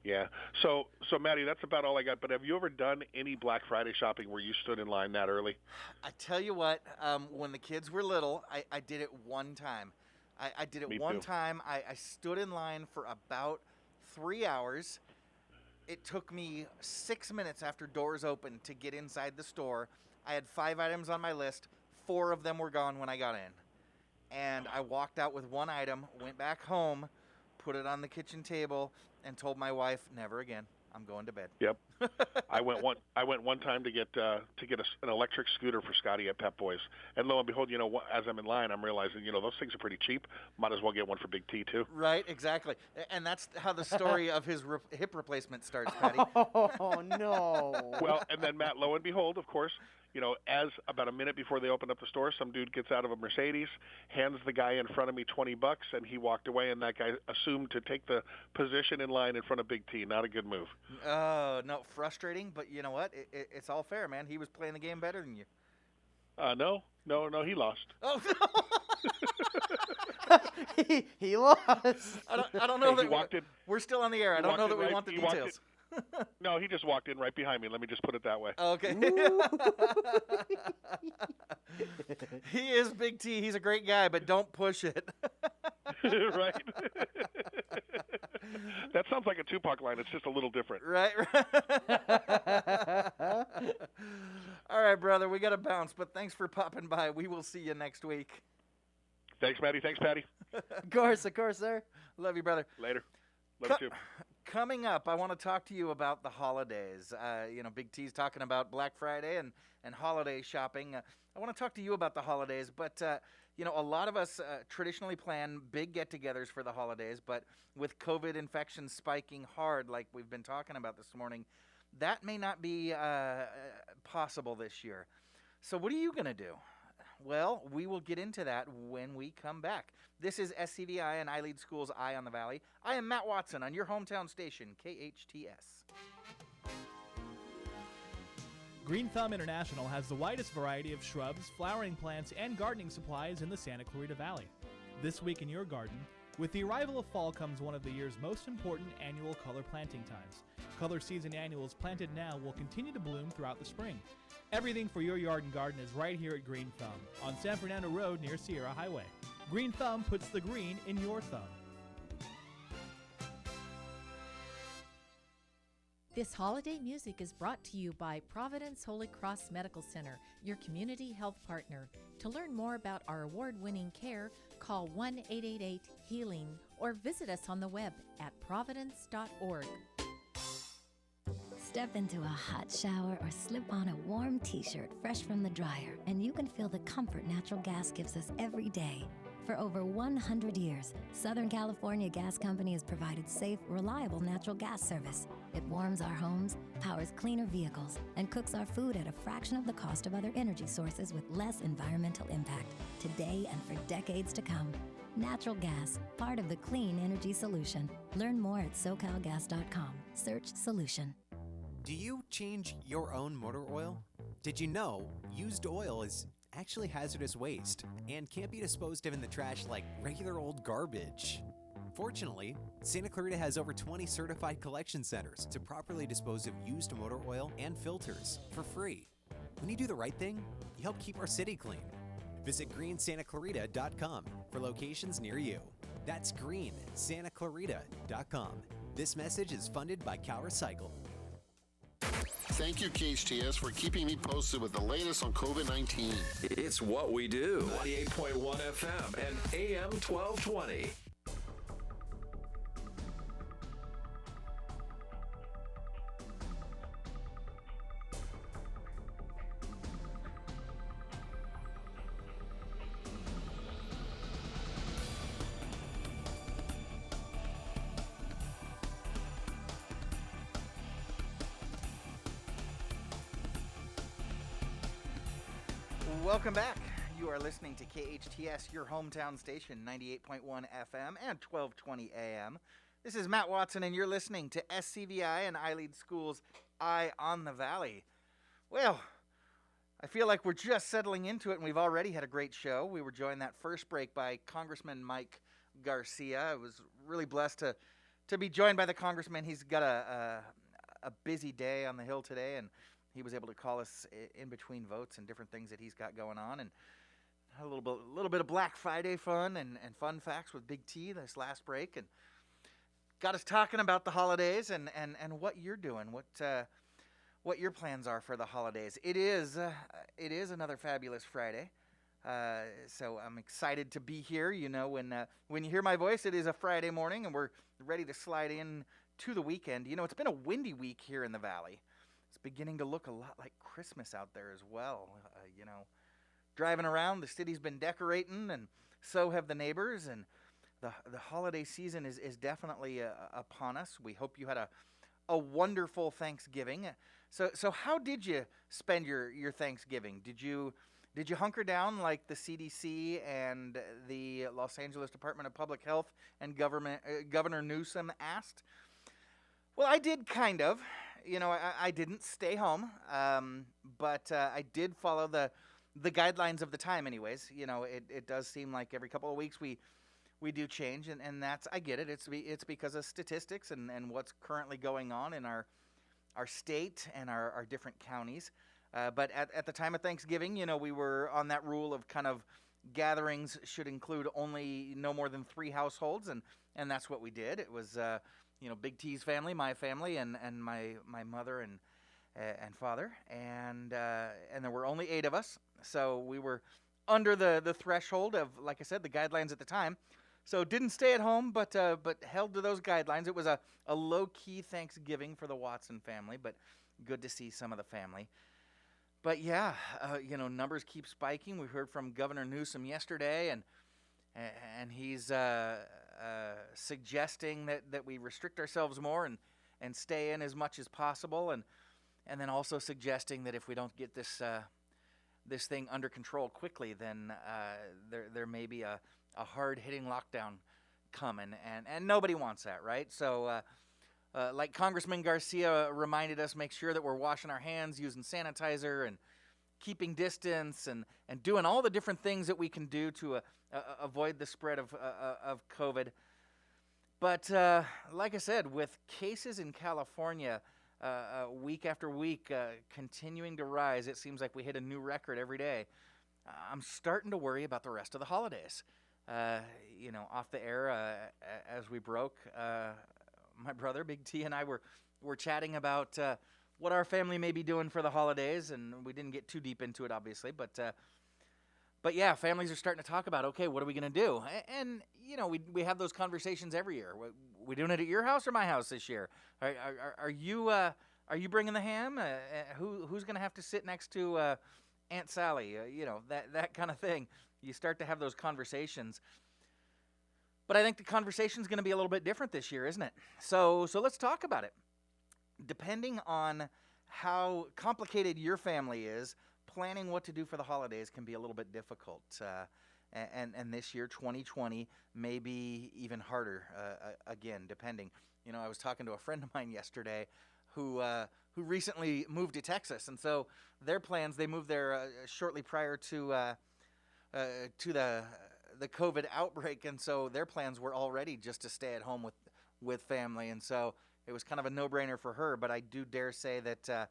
Speaker 18: Yeah. So Maddie, that's about all I got. But have you ever done any Black Friday shopping where you stood in line that early?
Speaker 8: I tell you what, when the kids were little, I did it one time. I did it
Speaker 18: Me
Speaker 8: one
Speaker 18: too.
Speaker 8: time. I stood in line for about 3 hours. It took me 6 minutes after doors opened to get inside the store. I had 5 items on my list. 4 of them were gone when I got in. And I walked out with one item, went back home, put it on the kitchen table, and told my wife, never again. I'm going to bed.
Speaker 18: Yep. I went one time to get an electric scooter for Scotty at Pep Boys, and lo and behold, as I'm in line, I'm realizing those things are pretty cheap. Might as well get one for Big T too.
Speaker 8: Right, exactly, and that's how the story of his hip replacement starts, Patty.
Speaker 19: Oh no!
Speaker 18: Well, and then Matt, lo and behold, of course, as about a minute before they opened up the store, some dude gets out of a Mercedes, hands the guy in front of me $20, and he walked away, and that guy assumed to take the position in line in front of Big T. Not a good move.
Speaker 8: Oh, no, frustrating, but you know what? It's all fair, man. He was playing the game better than you.
Speaker 18: No, he lost.
Speaker 8: Oh,
Speaker 19: he lost.
Speaker 8: I don't know
Speaker 18: Hey,
Speaker 8: that we're still on the air. I don't know that we want the details.
Speaker 18: No, he just walked in right behind me. Let me just put it that way.
Speaker 8: Okay. He is Big T. He's a great guy, but don't push it.
Speaker 18: Right. That sounds like a Tupac line. It's just a little different.
Speaker 8: Right. All right, brother. We got to bounce, but thanks for popping by. We will see you next week.
Speaker 18: Thanks, Maddie. Thanks, Patty.
Speaker 19: Of course, sir.
Speaker 8: Love you, brother.
Speaker 18: Later. Love you too.
Speaker 8: Coming up, I want to talk to you about the holidays. Big T's talking about Black Friday and holiday shopping. I want to talk to you about the holidays, but, a lot of us traditionally plan big get-togethers for the holidays, but with COVID infections spiking hard like we've been talking about this morning, that may not be possible this year. So what are you going to do? Well, we will get into that when we come back. This is SCVi and iLead School's Eye on the Valley. I am Matt Watson on your hometown station, KHTS.
Speaker 20: Green Thumb International has the widest variety of shrubs, flowering plants, and gardening supplies in the Santa Clarita Valley. This week in your garden, with the arrival of fall comes one of the year's most important annual color planting times. Color season annuals planted now will continue to bloom throughout the spring. Everything for your yard and garden is right here at Green Thumb on San Fernando Road near Sierra Highway. Green Thumb puts the green in your thumb.
Speaker 21: This holiday music is brought to you by Providence Holy Cross Medical Center, your community health partner. To learn more about our award-winning care, call 1-888-HEALING or visit us on the web at providence.org.
Speaker 22: Step into a hot shower or slip on a warm t-shirt fresh from the dryer, and you can feel the comfort natural gas gives us every day. For over 100 years, Southern California Gas Company has provided safe, reliable natural gas service. It warms our homes, powers cleaner vehicles, and cooks our food at a fraction of the cost of other energy sources with less environmental impact, today and for decades to come. Natural gas, part of the clean energy solution. Learn more at SoCalGas.com. Search solution.
Speaker 1: Do you change your own motor oil? Did you know used oil is actually hazardous waste and can't be disposed of in the trash like regular old garbage? Fortunately, Santa Clarita has over 20 certified collection centers to properly dispose of used motor oil and filters for free. When you do the right thing, you help keep our city clean. Visit greensantaclarita.com for locations near you. That's greensantaclarita.com. This message is funded by Cal Recycle.
Speaker 23: Thank you, KHTS, for keeping me posted with the latest on COVID-19.
Speaker 24: It's what we do. 98.1 FM and AM 1220.
Speaker 8: Welcome back. You are listening to KHTS, your hometown station, 98.1 FM and 1220 AM. This is Matt Watson, and you're listening to SCVi and iLead School's Eye on the Valley. Well, I feel like we're just settling into it, and we've already had a great show. We were joined that first break by Congressman Mike Garcia. I was really blessed to to be joined by the Congressman. He's got a busy day on the Hill today, and he was able to call us in between votes and different things that he's got going on, and had a little bit of Black Friday fun and fun facts with Big T this last break, and got us talking about the holidays and what you're doing, what your plans are for the holidays. It is another fabulous Friday, so I'm excited to be here. You know, when you hear my voice, it is a Friday morning, and we're ready to slide in to the weekend. You know, it's been a windy week here in the Valley. It's beginning to look a lot like Christmas out there as well. You know, driving around, the city's been decorating, and so have the neighbors, and the holiday season is definitely upon us. We hope you had a wonderful Thanksgiving. So how did you spend your Thanksgiving? Did you hunker down like the CDC and the Los Angeles Department of Public Health and Governor Newsom asked? Well, I did kind of. You know, I didn't stay home, but I did follow the guidelines of the time anyways. You know, it does seem like every couple of weeks we do change, and that's, I get it. It's because of statistics and what's currently going on in our state and our different counties. But at the time of Thanksgiving, you know, we were on that rule of kind of gatherings should include only no more than 3 households, and that's what we did. It was you know, Big T's family, my family, and my mother and father, and there were only 8 of us, so we were under the threshold of, like I said, the guidelines at the time. So didn't stay at home, but held to those guidelines. It was a low-key Thanksgiving for the Watson family, but good to see some of the family. But yeah, you know, numbers keep spiking. We heard from Governor Newsom yesterday, and he's suggesting that we restrict ourselves more and stay in as much as possible, and then also suggesting that if we don't get this thing under control quickly, then there may be a hard-hitting lockdown coming, and nobody wants that, right? So like Congressman Garcia reminded us, make sure that we're washing our hands, using sanitizer, and keeping distance, and doing all the different things that we can do to avoid the spread of COVID. But like I said, with cases in California week after week continuing to rise, it seems like we hit a new record every day. I'm starting to worry about the rest of the holidays. You know, off the air, as we broke, my brother, Big T, and I were chatting about what our family may be doing for the holidays, and we didn't get too deep into it, obviously, but yeah, families are starting to talk about, okay, what are we going to do? And you know, we have those conversations every year. We doing it at your house or my house this year? Are you bringing the ham? Who's going to have to sit next to Aunt Sally? You know, that kind of thing. You start to have those conversations. But I think the conversation's going to be a little bit different this year, isn't it? So let's talk about it. Depending on how complicated your family is, planning what to do for the holidays can be a little bit difficult. And this year, 2020, may be even harder, again, depending. You know, I was talking to a friend of mine yesterday who recently moved to Texas, and so their plans, they moved there shortly prior to the COVID outbreak, and so their plans were already just to stay at home with family, and so it was kind of a no-brainer for her. But I do dare say that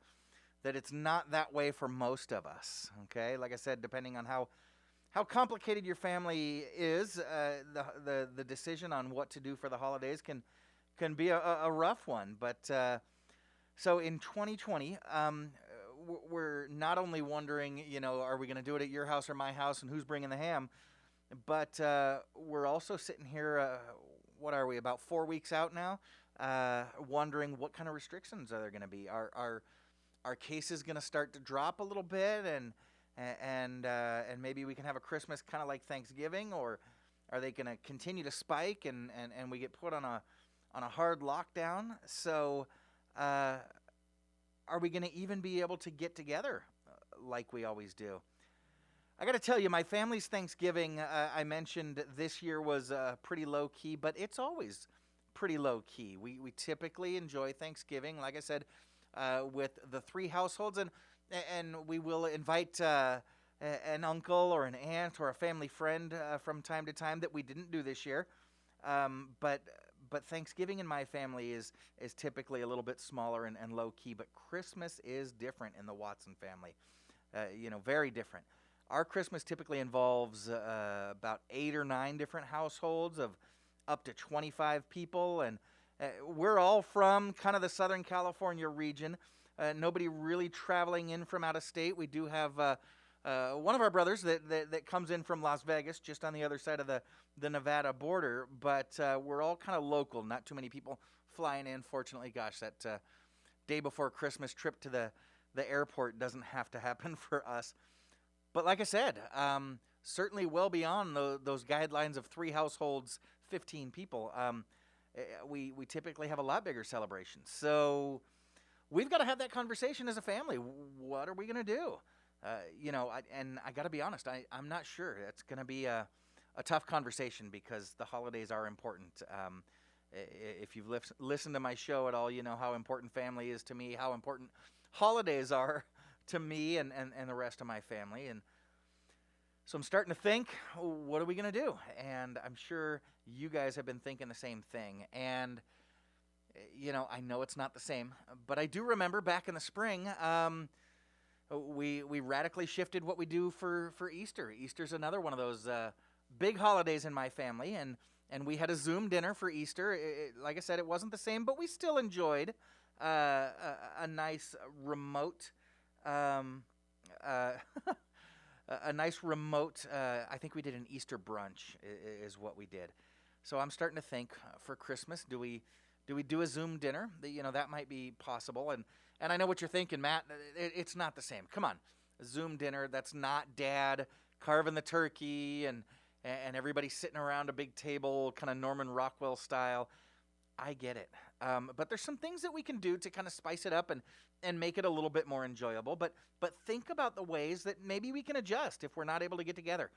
Speaker 8: it's not that way for most of us. Okay, like I said, depending on how complicated your family is, the decision on what to do for the holidays can be a rough one. But so in 2020, we're not only wondering, you know, are we going to do it at your house or my house, and who's bringing the ham? But we're also sitting here, what are we, about 4 weeks out now, wondering what kind of restrictions are there going to be. Are cases going to start to drop a little bit, and maybe we can have a Christmas kind of like Thanksgiving, or are they going to continue to spike and we get put on a hard lockdown? So are we going to even be able to get together like we always do? I got to tell you, my family's Thanksgiving, I mentioned this year was pretty low-key, but it's always pretty low-key. We typically enjoy Thanksgiving, like I said, with the 3 households, and we will invite an uncle or an aunt or a family friend from time to time that we didn't do this year. But but Thanksgiving in my family is typically a little bit smaller and low key. But Christmas is different in the Watson family. Very different. Our Christmas typically involves about 8 or 9 different households of up to 25 people, and we're all from kind of the Southern California region. Nobody really traveling in from out of state. We do have one of our brothers that comes in from Las Vegas, just on the other side of the Nevada border, but we're all kind of local. Not too many people flying in. Fortunately, gosh, that day before Christmas trip to the airport doesn't have to happen for us. But like I said, certainly well beyond those guidelines of 3 households, 15 people. We typically have a lot bigger celebrations. So we've got to have that conversation as a family. What are we going to do? I got to be honest, I'm not sure. It's going to be a tough conversation because the holidays are important. If you've listened to my show at all, you know how important family is to me, how important holidays are to me and the rest of my family. And so I'm starting to think, what are we going to do? And I'm sure you guys have been thinking the same thing. And, I know it's not the same, but I do remember back in the spring, we radically shifted what we do for Easter. Easter's another one of those big holidays in my family, and we had a Zoom dinner for Easter. Like I said, it wasn't the same, but we still enjoyed a nice remote I think we did an Easter brunch is what we did. So I'm starting to think for Christmas, do we do a Zoom dinner? That might be possible. And I know what you're thinking, Matt. It's not the same. Come on, a Zoom dinner. That's not Dad carving the turkey and everybody sitting around a big table, kind of Norman Rockwell style. I get it. But there's some things that we can do to kind of spice it up and make it a little bit more enjoyable. But think about the ways that maybe we can adjust if we're not able to get together.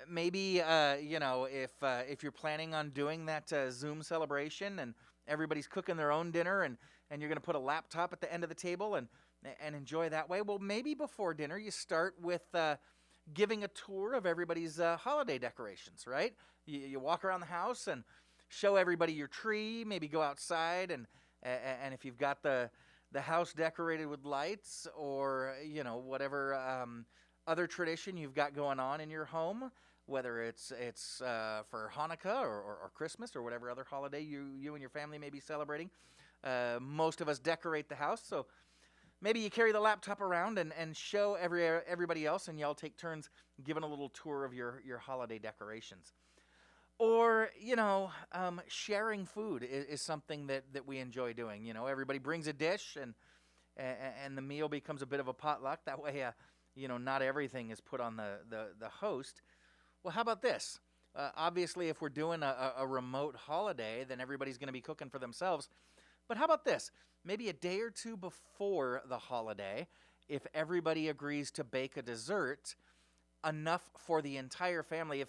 Speaker 8: Maybe if you're planning on doing that Zoom celebration and everybody's cooking their own dinner and you're going to put a laptop at the end of the table and enjoy that way. Well, maybe before dinner you start with giving a tour of everybody's holiday decorations, right? You walk around the house and show everybody your tree, maybe go outside and if you've got the house decorated with lights or, whatever other tradition you've got going on in your home, whether it's for Hanukkah or Christmas or whatever other holiday you and your family may be celebrating. Most of us decorate the house, so maybe you carry the laptop around and show everybody else, and y'all take turns giving a little tour of your holiday decorations. Or, sharing food is something that we enjoy doing. Everybody brings a dish and the meal becomes a bit of a potluck. That way, not everything is put on the host. Well, how about this? Obviously, if we're doing a remote holiday, then everybody's going to be cooking for themselves. But how about this? Maybe a day or two before the holiday, if everybody agrees to bake a dessert, enough for the entire family.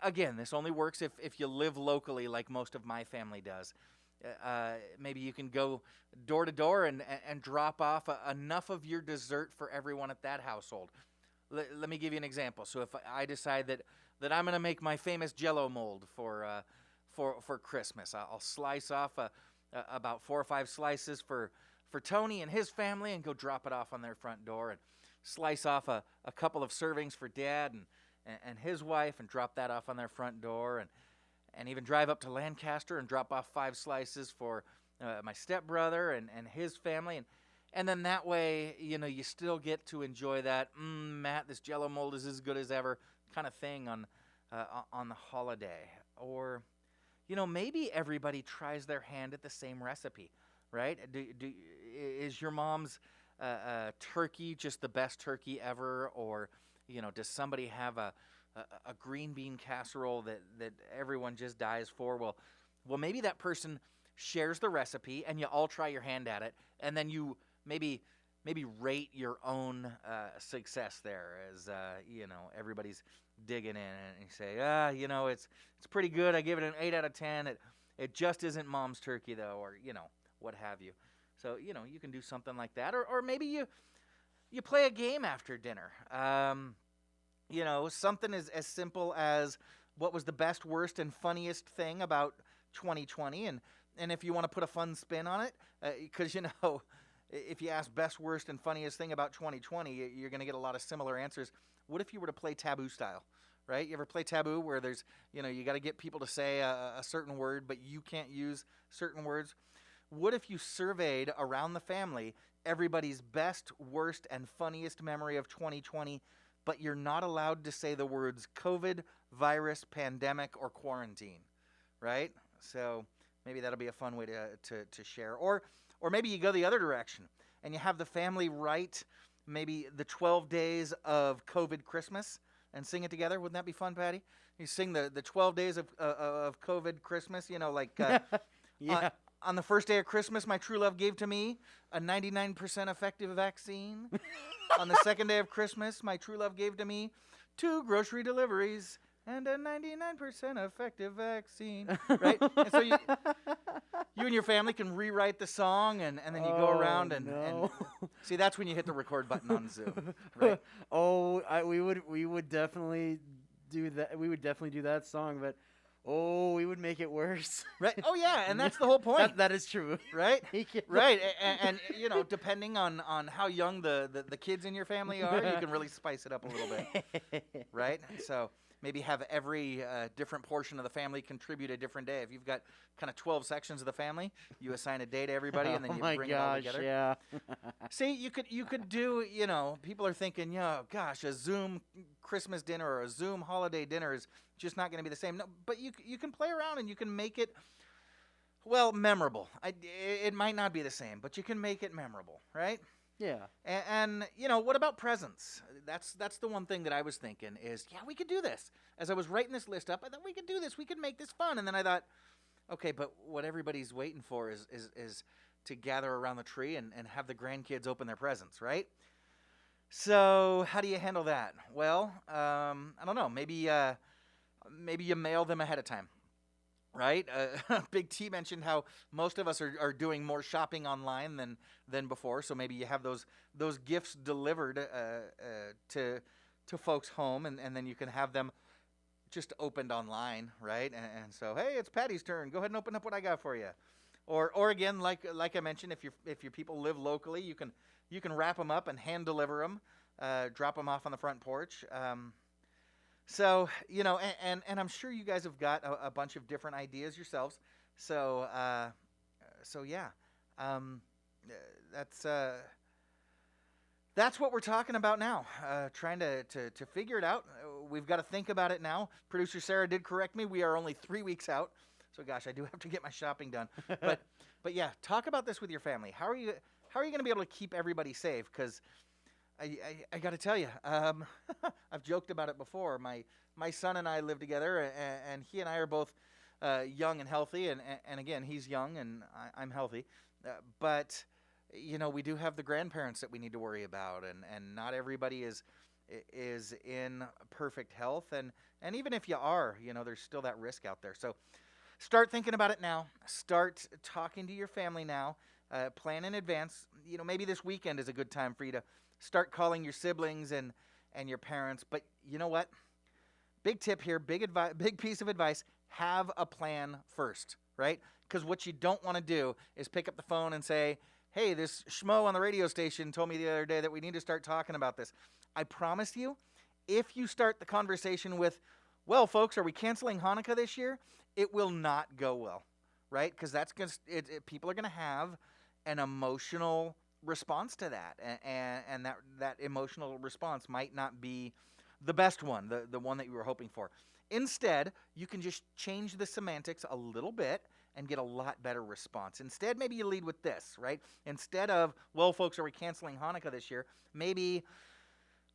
Speaker 8: Again, this only works if you live locally like most of my family does. Maybe you can go door to door and drop off enough of your dessert for everyone at that household. Let me give you an example. So if I decide that I'm going to make my famous Jell-O mold for Christmas, I'll slice off about 4 or 5 slices for Tony and his family and go drop it off on their front door, and slice off a couple of servings for Dad and his wife and drop that off on their front door, and even drive up to Lancaster and drop off 5 slices for my stepbrother and his family. And then that way, you still get to enjoy that, Matt, this Jell-O mold is as good as ever kind of thing on the holiday. Or, maybe everybody tries their hand at the same recipe, right? Is your mom's turkey just the best turkey ever? Or, does somebody have a green bean casserole that everyone just dies for? Well, maybe that person shares the recipe and you all try your hand at it, and then you maybe rate your own success there as everybody's digging in and you say, it's pretty good. I give it an 8 out of 10. It just isn't Mom's turkey though, or what have you. So you can do something like that, or maybe you play a game after dinner. Something as simple as what was the best, worst, and funniest thing about 2020. And if you want to put a fun spin on it, because, if you ask best, worst, and funniest thing about 2020, you're going to get a lot of similar answers. What if you were to play Taboo style, right? You ever play Taboo where there's, you got to get people to say a certain word, but you can't use certain words? What if you surveyed around the family everybody's best, worst, and funniest memory of 2020, but you're not allowed to say the words COVID, virus, pandemic, or quarantine, right? So maybe that'll be a fun way to share. Or maybe you go the other direction and you have the family write maybe the 12 days of COVID Christmas and sing it together. Wouldn't that be fun, Patty? You sing the 12 days of COVID Christmas,
Speaker 19: Yeah.
Speaker 8: On the first day of Christmas, my true love gave to me a 99% effective vaccine. On the second day of Christmas, my true love gave to me 2 grocery deliveries and a 99% effective vaccine, right? And so you and your family can rewrite the song, and then you go around and see, that's when you hit the record button on Zoom, right?
Speaker 19: We would definitely do that. We would definitely do that song, but we would make it worse.
Speaker 8: Right? Oh yeah, and that's the whole point.
Speaker 19: That is true,
Speaker 8: right? Right, and depending on how young the kids in your family are, you can really spice it up a little bit, right? So maybe have every different portion of the family contribute a different day. If you've got kind of 12 sections of the family, you assign a day to everybody, and then you bring it all together.
Speaker 19: Yeah.
Speaker 8: See, you could do, people are thinking, gosh, a Zoom Christmas dinner or a Zoom holiday dinner is just not going to be the same. No, but you can play around and you can make it, well, memorable. It might not be the same, but you can make it memorable, right?
Speaker 19: Yeah.
Speaker 8: And what about presents? That's the one thing that I was thinking is, we could do this. As I was writing this list up, I thought we could do this. We could make this fun. And then I thought, okay, but what everybody's waiting for is to gather around the tree and have the grandkids open their presents, right? So how do you handle that? Well, I don't know. Maybe you mail them ahead of time. Right? Big T mentioned how most of us are doing more shopping online than before. So maybe you have those gifts delivered to folks' home, and then you can have them just opened online, right? And so, hey, it's Patty's turn. Go ahead and open up what I got for you. Or again, like I mentioned, if your people live locally, you can wrap them up and hand deliver them, drop them off on the front porch. So, and I'm sure you guys have got a bunch of different ideas yourselves. So yeah, that's what we're talking about now. Trying to figure it out. We've got to think about it now. Producer Sarah did correct me. We are only 3 weeks out. So gosh, I do have to get my shopping done. But yeah, talk about this with your family. How are you going to be able to keep everybody safe? Because I got to tell you, I've joked about it before. My son and I live together, and he and I are both young and healthy. And again, he's young and I'm healthy. But we do have the grandparents that we need to worry about, and not everybody is in perfect health. And even if you are, there's still that risk out there. So start thinking about it now. Start talking to your family now. Plan in advance. Maybe this weekend is a good time for you to start calling your siblings and your parents. But you know what? Big tip here, big piece of advice, have a plan first, right? Because what you don't want to do is pick up the phone and say, hey, this schmo on the radio station told me the other day that we need to start talking about this. I promise you, if you start the conversation with, well, folks, are we canceling Hanukkah this year? It will not go well, right? Because people are going to have an emotional response to that, and that emotional response might not be the best one, the one that you were hoping for. Instead, you can just change the semantics a little bit and get a lot better response. Instead, maybe you lead with this, right? Instead of, well, folks, are we canceling Hanukkah this year? Maybe,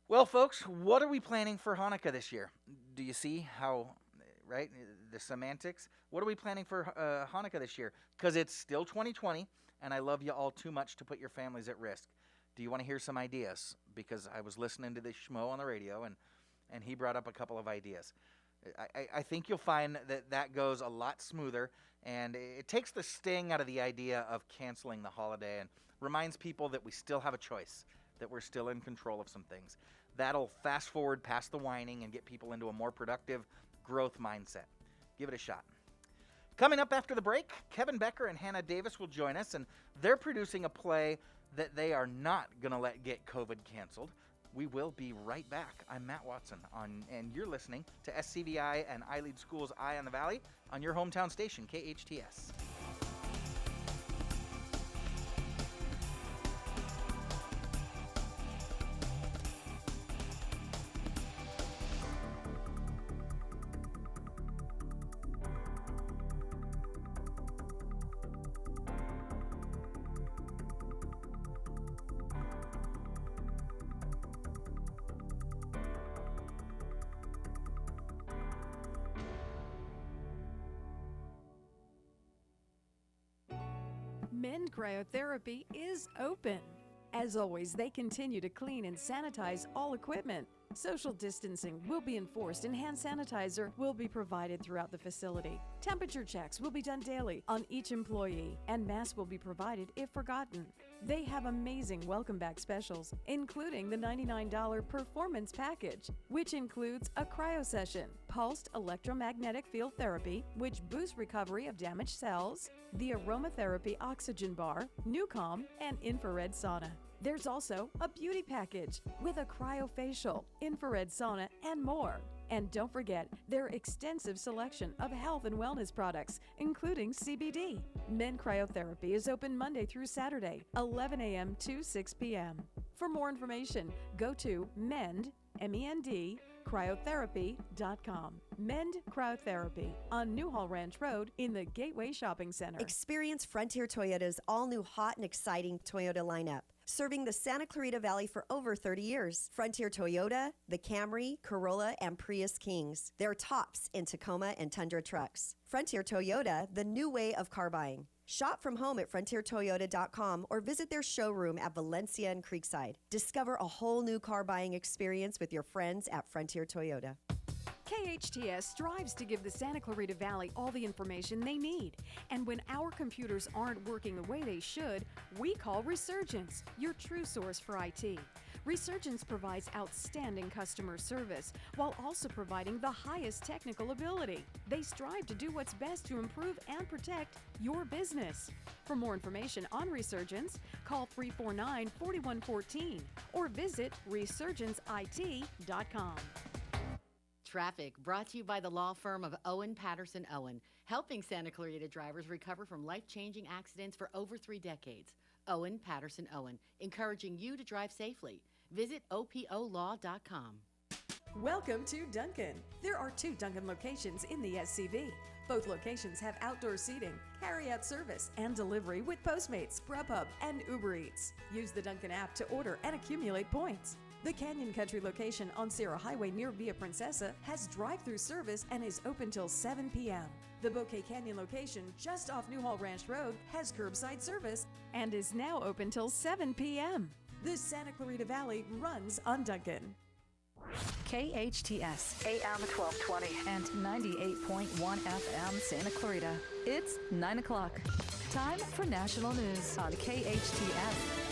Speaker 8: well, folks, what are we planning for Hanukkah this year? Do you see how, right, the semantics? What are we planning for Hanukkah this year? Because it's still 2020, and I love you all too much to put your families at risk. Do you want to hear some ideas? Because I was listening to this schmo on the radio, and he brought up a couple of ideas. I think you'll find that goes a lot smoother, and it takes the sting out of the idea of canceling the holiday and reminds people that we still have a choice, that we're still in control of some things. That'll fast forward past the whining and get people into a more productive growth mindset. Give it a shot. Coming up after the break, Kevin Becker and Hannah Davis will join us, and they're producing a play that they are not going to let get COVID canceled. We will be right back. I'm Matt Watson, and you're listening to SCVi and iLead Schools Eye on the Valley on your hometown station, KHTS.
Speaker 2: Mend Cryotherapy is open. As always, they continue to clean and sanitize all equipment. Social distancing will be enforced and hand sanitizer will be provided throughout the facility. Temperature checks will be done daily on each employee, and masks will be provided if forgotten. They have amazing welcome back specials, including the $99 performance package, which includes a cryo session, pulsed electromagnetic field therapy, which boosts recovery of damaged cells, the aromatherapy oxygen bar, Nucom, and infrared sauna. There's also a beauty package with a cryofacial, infrared sauna, and more. And don't forget their extensive selection of health and wellness products, including CBD. Mend Cryotherapy is open Monday through Saturday, 11 a.m. to 6 p.m. For more information, go to Mend, M-E-N-D, cryotherapy.com. Mend Cryotherapy on Newhall Ranch Road in the Gateway Shopping Center.
Speaker 3: Experience Frontier Toyota's all-new hot and exciting Toyota lineup. Serving the Santa Clarita Valley for over 30 years. Frontier Toyota, the Camry, Corolla, and Prius Kings. They're tops in Tacoma and Tundra trucks. Frontier Toyota, the new way of car buying. Shop from home at frontiertoyota.com or visit their showroom at Valencia and Creekside. Discover a whole new car buying experience with your friends at Frontier Toyota.
Speaker 2: KHTS strives to give the Santa Clarita Valley all the information they need. And when our computers aren't working the way they should, we call Resurgence, your true source for IT. Resurgence provides outstanding customer service while also providing the highest technical ability. They strive to do what's best to improve and protect your business. For more information on Resurgence, call 349-4114 or visit resurgenceit.com.
Speaker 4: Traffic brought to you by the law firm of Owen Patterson Owen, helping Santa Clarita drivers recover from life-changing accidents for over 3 decades. Owen Patterson Owen, encouraging you to drive safely. Visit opolaw.com.
Speaker 2: Welcome to Duncan. There are 2 Duncan locations in the SCV. Both locations have outdoor seating, carry-out service, and delivery with Postmates, Grubhub, and Uber Eats. Use the Duncan app to order and accumulate points. The Canyon Country location on Sierra Highway near Via Princesa has drive-through service and is open till 7 p.m. The Bouquet Canyon location just off Newhall Ranch Road has curbside service and is now open till 7 p.m. The Santa Clarita Valley runs on Duncan.
Speaker 7: KHTS, AM 1220 and 98.1 FM Santa Clarita. It's 9 o'clock. Time for national news on KHTS.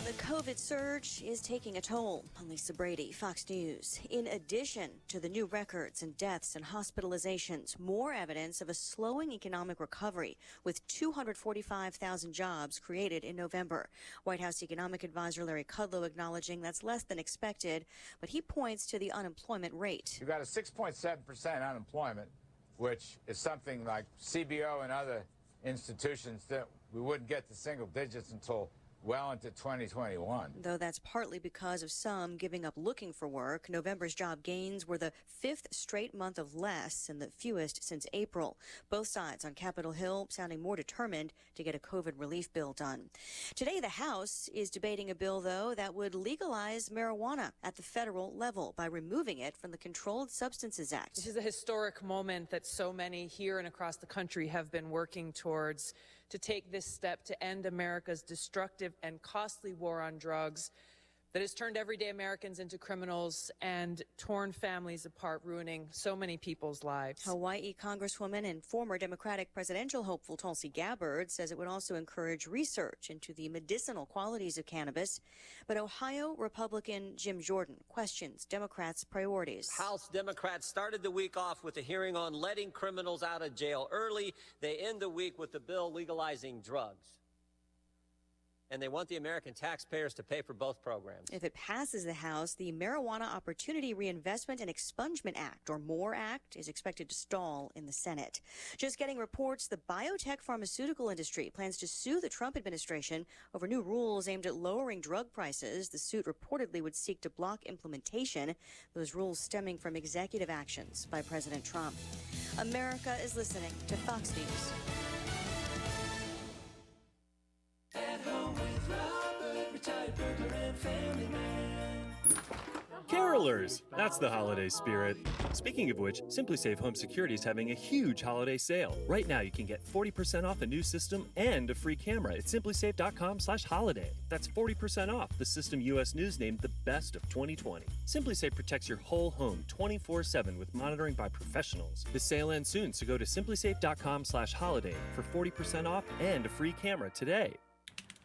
Speaker 5: The COVID surge is taking a toll. Lisa Brady, Fox News. In addition to the new records in deaths and hospitalizations, more evidence of a slowing economic recovery with 245,000 jobs created in November. White House Economic Advisor Larry Kudlow acknowledging that's less than expected, but he points to the unemployment rate.
Speaker 25: You've got a 6.7% unemployment, which is something like CBO and other institutions that we wouldn't get to single digits until well into 2021.
Speaker 5: Though that's partly because of some giving up looking for work. November's job gains were the 5th straight month of less and the fewest since April. Both sides on Capitol Hill sounding more determined to get a COVID relief bill done. Today, the House is debating a bill, though, that would legalize marijuana at the federal level by removing it from the Controlled Substances Act.
Speaker 26: This is a historic moment that so many here and across the country have been working towards, to take this step to end America's destructive and costly war on drugs, that has turned everyday Americans into criminals and torn families apart, ruining so many people's lives.
Speaker 5: Hawaii Congresswoman and former Democratic presidential hopeful Tulsi Gabbard says it would also encourage research into the medicinal qualities of cannabis. But Ohio Republican Jim Jordan questions Democrats' priorities.
Speaker 6: House Democrats started the week off with a hearing on letting criminals out of jail early. They end the week with the bill legalizing drugs. And they want the American taxpayers to pay for both programs.
Speaker 5: If it passes the House, the Marijuana Opportunity Reinvestment and Expungement Act, or MORE Act, is expected to stall in the Senate. Just getting reports, the biotech pharmaceutical industry plans to sue the Trump administration over new rules aimed at lowering drug prices. The suit reportedly would seek to block implementation, those rules stemming from executive actions by President Trump. America is listening to Fox News.
Speaker 9: At home with Robert, retired burglar and family man.
Speaker 10: Carolers! That's the holiday spirit. Speaking of which, SimpliSafe Home Security is having a huge holiday sale. Right now, you can get 40% off a new system and a free camera at simplisafe.com/holiday. That's 40% off the system U.S. News named the best of 2020. SimpliSafe protects your whole home 24/7 with monitoring by professionals. The sale ends soon, so go to simplisafe.com/holiday for 40% off and a free camera today.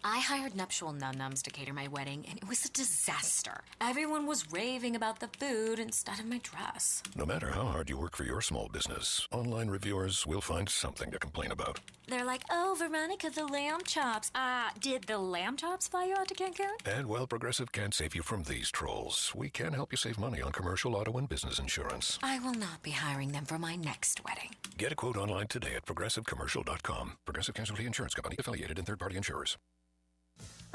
Speaker 11: I hired Nuptial Num-Nums to cater my wedding, and it was a disaster. Everyone was raving about the food instead of my dress.
Speaker 12: No matter how hard you work for your small business, online reviewers will find something to complain about.
Speaker 11: They're like, oh, Veronica, the lamb chops. Did the lamb chops fly you out to Cancun?
Speaker 12: And while Progressive can't save you from these trolls, we can help you save money on commercial, auto, and business insurance.
Speaker 11: I will not be hiring them for my next wedding.
Speaker 12: Get a quote online today at progressivecommercial.com. Progressive Casualty Insurance Company, affiliated and third-party insurers.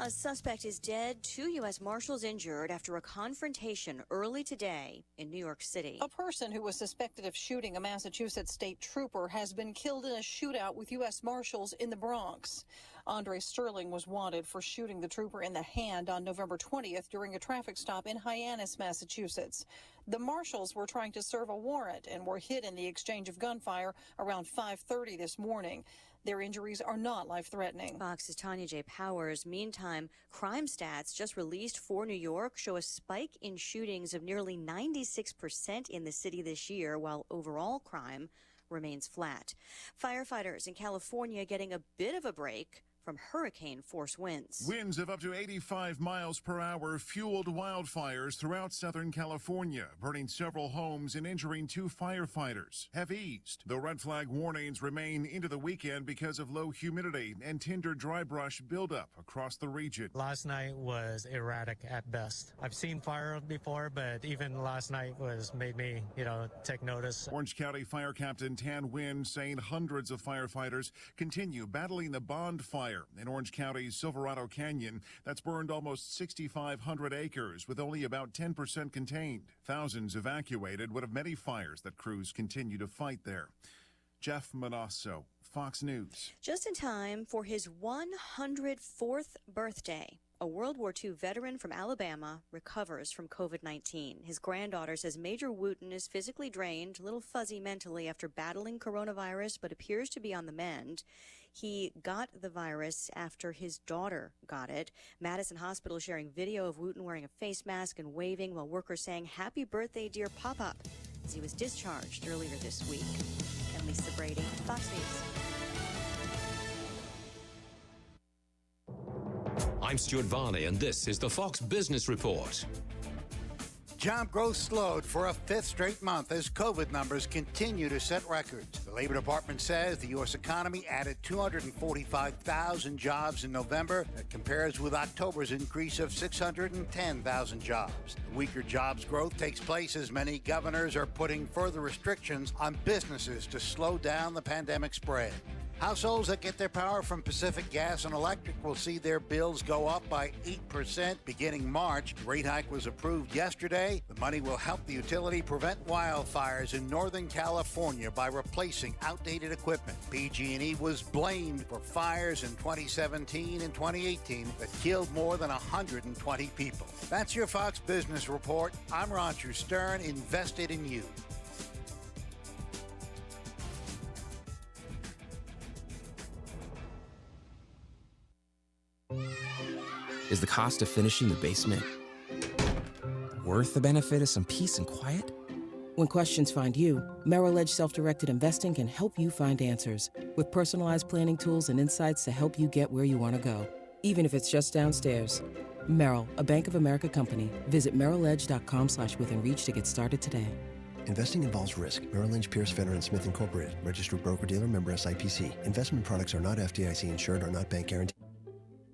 Speaker 5: A suspect is dead, 2 U.S. Marshals injured after a confrontation early today in New York City.
Speaker 13: A person who was suspected of shooting a Massachusetts state trooper has been killed in a shootout with U.S. Marshals in the Bronx. Andre Sterling was wanted for shooting the trooper in the hand on November 20th during a traffic stop in Hyannis, Massachusetts. The Marshals were trying to serve a warrant and were hit in the exchange of gunfire around 5:30 this morning. Their injuries are not life-threatening.
Speaker 5: Fox's Tanya J. Powers. Meantime, crime stats just released for New York show a spike in shootings of nearly 96% in the city this year, while overall crime remains flat. Firefighters in California getting a bit of a break from hurricane-force winds.
Speaker 27: Winds of up to 85 miles per hour fueled wildfires throughout Southern California, burning several homes and injuring 2 firefighters. Have eased, though red flag warnings remain into the weekend because of low humidity and tinder dry brush buildup across the region.
Speaker 28: Last night was erratic at best. I've seen fire before, but even last night made me, take notice.
Speaker 27: Orange County Fire Captain Tan Nguyen saying hundreds of firefighters continue battling the Bond fire in Orange County's Silverado Canyon that's burned almost 6,500 acres with only about 10% contained. Thousands evacuated, one of many fires that crews continue to fight there. Jeff Manasso, Fox News.
Speaker 5: Just in time for his 104th birthday, a World War II veteran from Alabama recovers from COVID-19. His granddaughter says Major Wooten is physically drained, a little fuzzy mentally after battling coronavirus, but appears to be on the mend. He got the virus after his daughter got it. Madison Hospital sharing video of Wooten wearing a face mask and waving while workers sang, "Happy birthday, dear Pop-Up," as he was discharged earlier this week. And Lisa Brady, Fox News.
Speaker 29: I'm Stuart Varney, and this is the Fox Business Report.
Speaker 30: Job growth slowed for a 5th straight month as COVID numbers continue to set records. The Labor Department says the U.S. economy added 245,000 jobs in November. That compares with October's increase of 610,000 jobs. The weaker jobs growth takes place as many governors are putting further restrictions on businesses to slow down the pandemic spread. Households that get their power from Pacific Gas and Electric will see their bills go up by 8% beginning March. The rate hike was approved yesterday. The money will help the utility prevent wildfires in Northern California by replacing outdated equipment. PG&E was blamed for fires in 2017 and 2018 that killed more than 120 people. That's your Fox Business Report. I'm Roger Stern, invested in you.
Speaker 31: Is the cost of finishing the basement
Speaker 1: worth the benefit of some peace and quiet?
Speaker 14: When questions find you, Merrill Edge Self-Directed Investing can help you find answers with personalized planning tools and insights to help you get where you want to go, even if it's just downstairs. Merrill, a Bank of America company. Visit merrilledge.com/withinreach to get started today.
Speaker 15: Investing involves risk. Merrill Lynch, Pierce, Fenner & Smith Incorporated. Registered broker-dealer, member SIPC. Investment products are not FDIC insured or not bank guaranteed.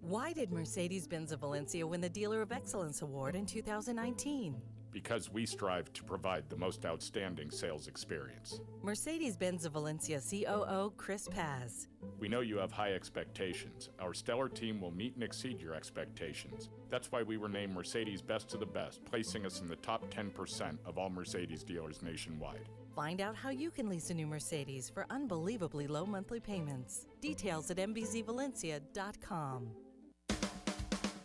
Speaker 16: Why did Mercedes-Benz of Valencia win the Dealer of Excellence Award in 2019?
Speaker 17: Because we strive to provide the most outstanding sales experience.
Speaker 16: Mercedes-Benz of Valencia COO Chris Paz.
Speaker 17: We know you have high expectations. Our stellar team will meet and exceed your expectations. That's why we were named Mercedes Best of the Best, placing us in the top 10% of all Mercedes dealers nationwide.
Speaker 16: Find out how you can lease a new Mercedes for unbelievably low monthly payments. Details at mbzvalencia.com.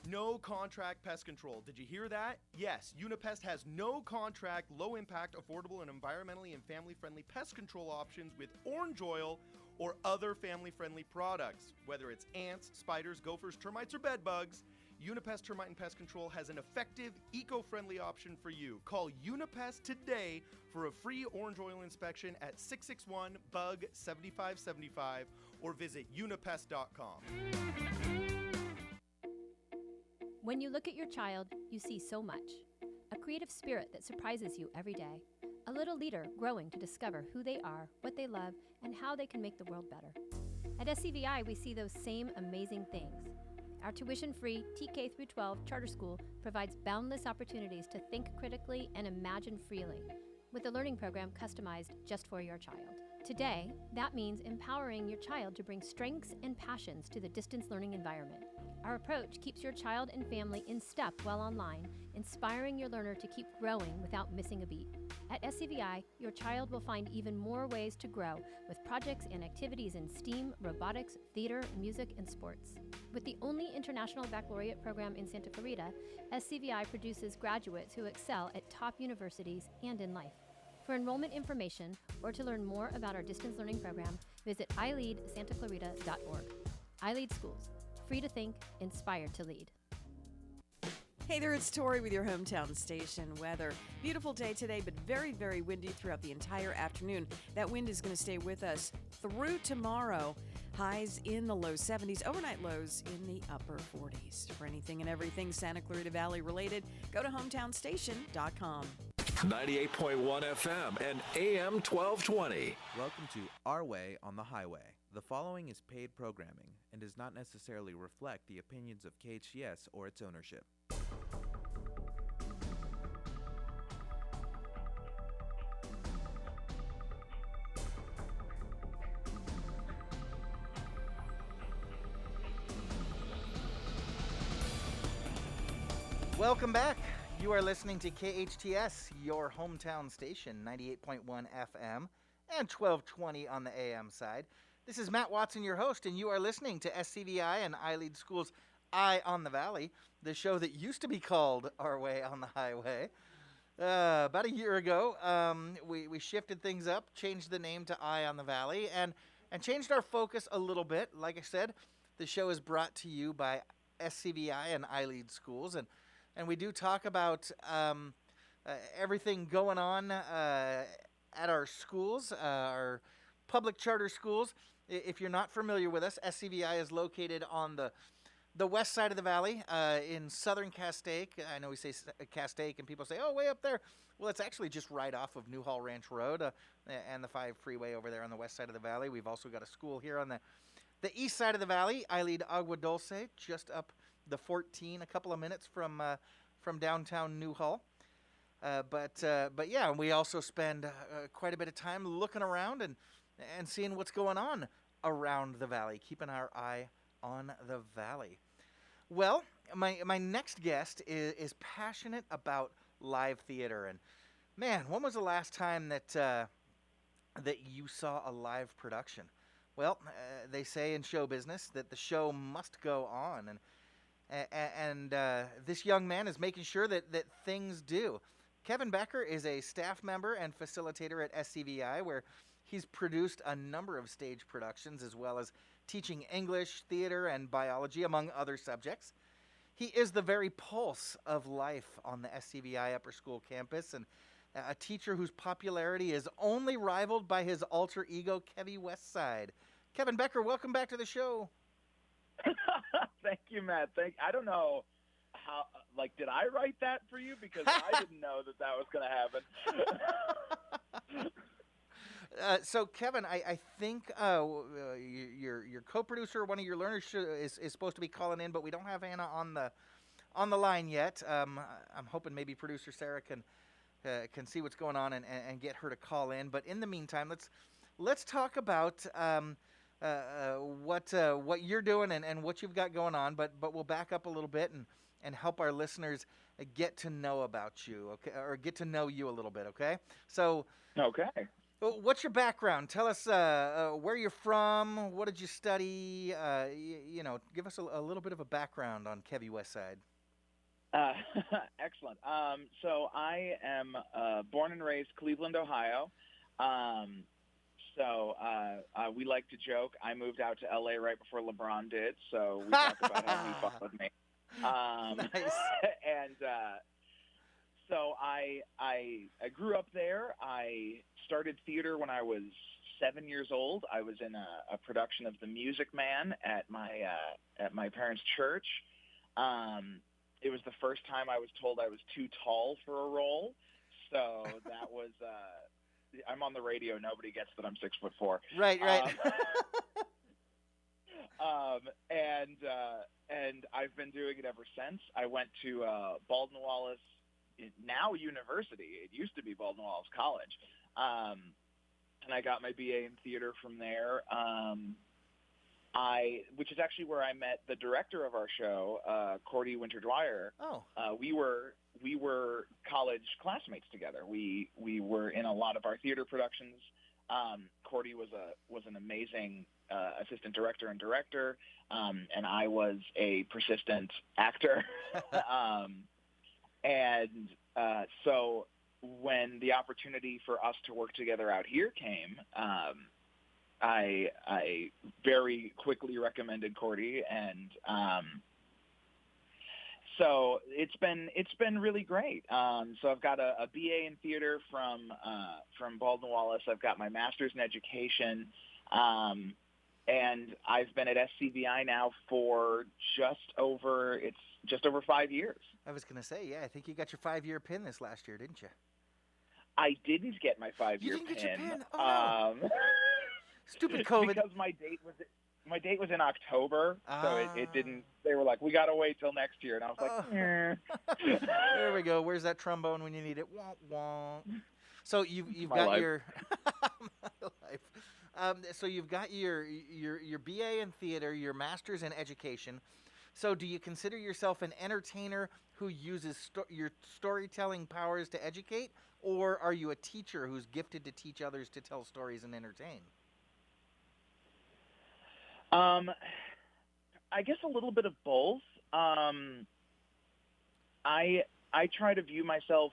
Speaker 18: No contract pest control. Did you hear that? Yes, Unipest has no contract, low impact, affordable, and environmentally and family friendly pest control options with orange oil or other family friendly products. Whether it's ants, spiders, gophers, termites, or bed bugs, Unipest Termite and Pest Control has an effective, eco-friendly option for you. Call Unipest today for a free orange oil inspection at 661-BUG-7575 or visit unipest.com.
Speaker 20: When you look at your child, you see so much. A creative spirit that surprises you every day. A little leader growing to discover who they are, what they love, and how they can make the world better. At SCVi, we see those same amazing things. Our tuition-free TK through 12 charter school provides boundless opportunities to think critically and imagine freely, with a learning program customized just for your child. Today, that means empowering your child to bring strengths and passions to the distance learning environment. Our approach keeps your child and family in step while online, inspiring your learner to keep growing without missing a beat. At SCVi, your child will find even more ways to grow with projects and activities in STEAM, robotics, theater, music, and sports. With the only international baccalaureate program in Santa Clarita, SCVi produces graduates who excel at top universities and in life. For enrollment information or to learn more about our distance learning program, visit ileadsantaclarita.org. iLead Schools. Free to think, inspired to lead.
Speaker 2: Hey there, it's Tori with your hometown station weather. Beautiful day today, but very, very windy throughout the entire afternoon. That wind is going to stay with us through tomorrow. Highs in the low 70s, overnight lows in the upper 40s. For anything and everything Santa Clarita Valley related, go to hometownstation.com.
Speaker 24: 98.1 FM and AM 1220.
Speaker 21: Welcome to Our Way on the Highway. The following is paid programming and does not necessarily reflect the opinions of KHTS or its ownership.
Speaker 8: Welcome back. You are listening to KHTS, your hometown station, 98.1 FM and 1220 on the AM side. This is Matt Watson, your host, and you are listening to SCVi and iLead Schools' Eye on the Valley, the show that used to be called Our Way on the Highway. About a year ago, we shifted things up, changed the name to Eye on the Valley, and changed our focus a little bit. Like I said, the show is brought to you by SCVi and iLead Schools, and we do talk about everything going on at our schools, our public charter schools. If you're not familiar with us, SCVi is located on the west side of the valley in southern Castaic. I know we say Castaic and people say, oh, way up there. Well, it's actually just right off of Newhall Ranch Road and the 5 freeway over there on the west side of the valley. We've also got a school here on the east side of the valley, iLead Agua Dulce, just up the 14, a couple of minutes from downtown Newhall. But yeah, we also spend quite a bit of time looking around and seeing what's going on around the valley, keeping our eye on the valley. Well, my next guest is passionate about live theater, and man, when was the last time that you saw a live production? Well, they say in show business that the show must go on, and this young man is making sure that things do. Kevin Becker is a staff member and facilitator at SCVi, where he's produced a number of stage productions as well as teaching English, theater, and biology, among other subjects. He is the very pulse of life on the SCVi Upper School campus, and a teacher whose popularity is only rivaled by his alter ego, Kevy Westside. Kevin Becker, welcome back to the show.
Speaker 3: Thank you, Matt. I don't know how, did I write that for you? Because I didn't know that was going to happen.
Speaker 8: So, Kevin, I think your co-producer, one of your learners, is supposed to be calling in, but we don't have Anna on the line yet. I'm hoping maybe producer Sarah can see what's going on and get her to call in. But in the meantime, let's talk about what you're doing and what you've got going on. But we'll back up a little bit and help our listeners get to know about you, okay, or get to know you a little bit, okay? So,
Speaker 3: okay.
Speaker 8: What's your background? Tell us where you're from. What did you study? Give us a little bit of a background on Kevy Westside.
Speaker 3: Excellent. So I am born and raised Cleveland, Ohio. We like to joke. I moved out to LA right before LeBron did, so we talk about how he followed me.
Speaker 8: Nice.
Speaker 3: And so I grew up there. I started theater when I was 7 years old. I was in a production of The Music Man at my parents' church. It was the first time I was told I was too tall for a role. So that was I'm on the radio. Nobody gets that I'm 6'4".
Speaker 8: Right.
Speaker 3: And I've been doing it ever since. I went to Baldwin Wallace, now university. It used to be Baldwin Wallace College. And I got my BA in theater from there. Which is actually where I met the director of our show, Cordy Winter-Dwyer.
Speaker 8: Oh.
Speaker 3: We were college classmates together. We were in a lot of our theater productions. Cordy was an amazing assistant director and director, and I was a persistent actor. So when the opportunity for us to work together out here came, I very quickly recommended Cordy, and so it's been really great. So I've got a BA in theater from Baldwin Wallace. I've got my master's in education, and I've been at SCVi now for just over 5 years.
Speaker 8: I was gonna say, I think you got your 5-year pin this last year, didn't you?
Speaker 3: I didn't get my 5-year
Speaker 8: pin. You didn't get your pin?
Speaker 3: Oh, no.
Speaker 8: Stupid COVID.
Speaker 3: Because my date was in October, so it didn't. They were like, we gotta wait till next year, and I was like,
Speaker 8: There we go. Where's that trombone when you need it? Womp womp. So you've
Speaker 3: My
Speaker 8: got
Speaker 3: life.
Speaker 8: your my life. So you've got your BA in theater, your master's in education. So do you consider yourself an entertainer who uses your storytelling powers to educate, or are you a teacher who's gifted to teach others to tell stories and entertain?
Speaker 3: I guess a little bit of both. I try to view myself.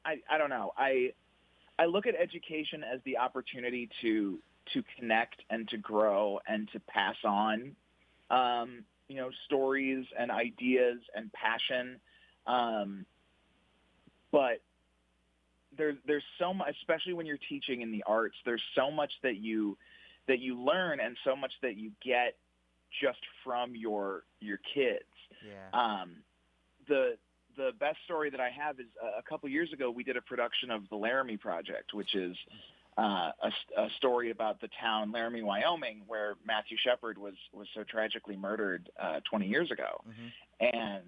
Speaker 3: I don't know. I look at education as the opportunity to connect and to grow and to pass on, stories and ideas and passion. But there's so much, especially when you're teaching in the arts. There's so much that you learn and so much that you get just from your kids.
Speaker 8: Yeah.
Speaker 3: The best story that I have is a couple years ago we did a production of The Laramie Project, which is a story about the town Laramie, Wyoming, where Matthew Shepard was so tragically murdered 20 years ago.
Speaker 8: Mm-hmm.
Speaker 3: And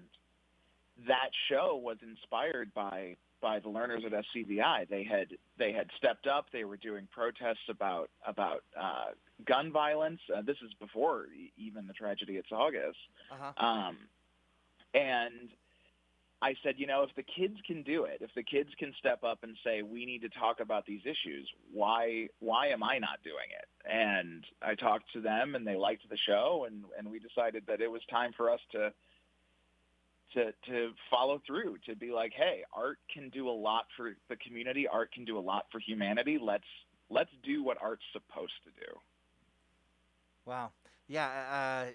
Speaker 3: that show was inspired by the learners at SCVi. They had stepped up. They were doing protests about gun violence. This is before even the tragedy at Saugus.
Speaker 8: Uh-huh.
Speaker 3: And I said, if the kids can do it, if the kids can step up and say, we need to talk about these issues, why am I not doing it? And I talked to them, and they liked the show, and we decided that it was time for us to follow through, to be like, hey, art can do a lot for the community. Art can do a lot for humanity. Let's do what art's supposed to do.
Speaker 8: Wow. Yeah,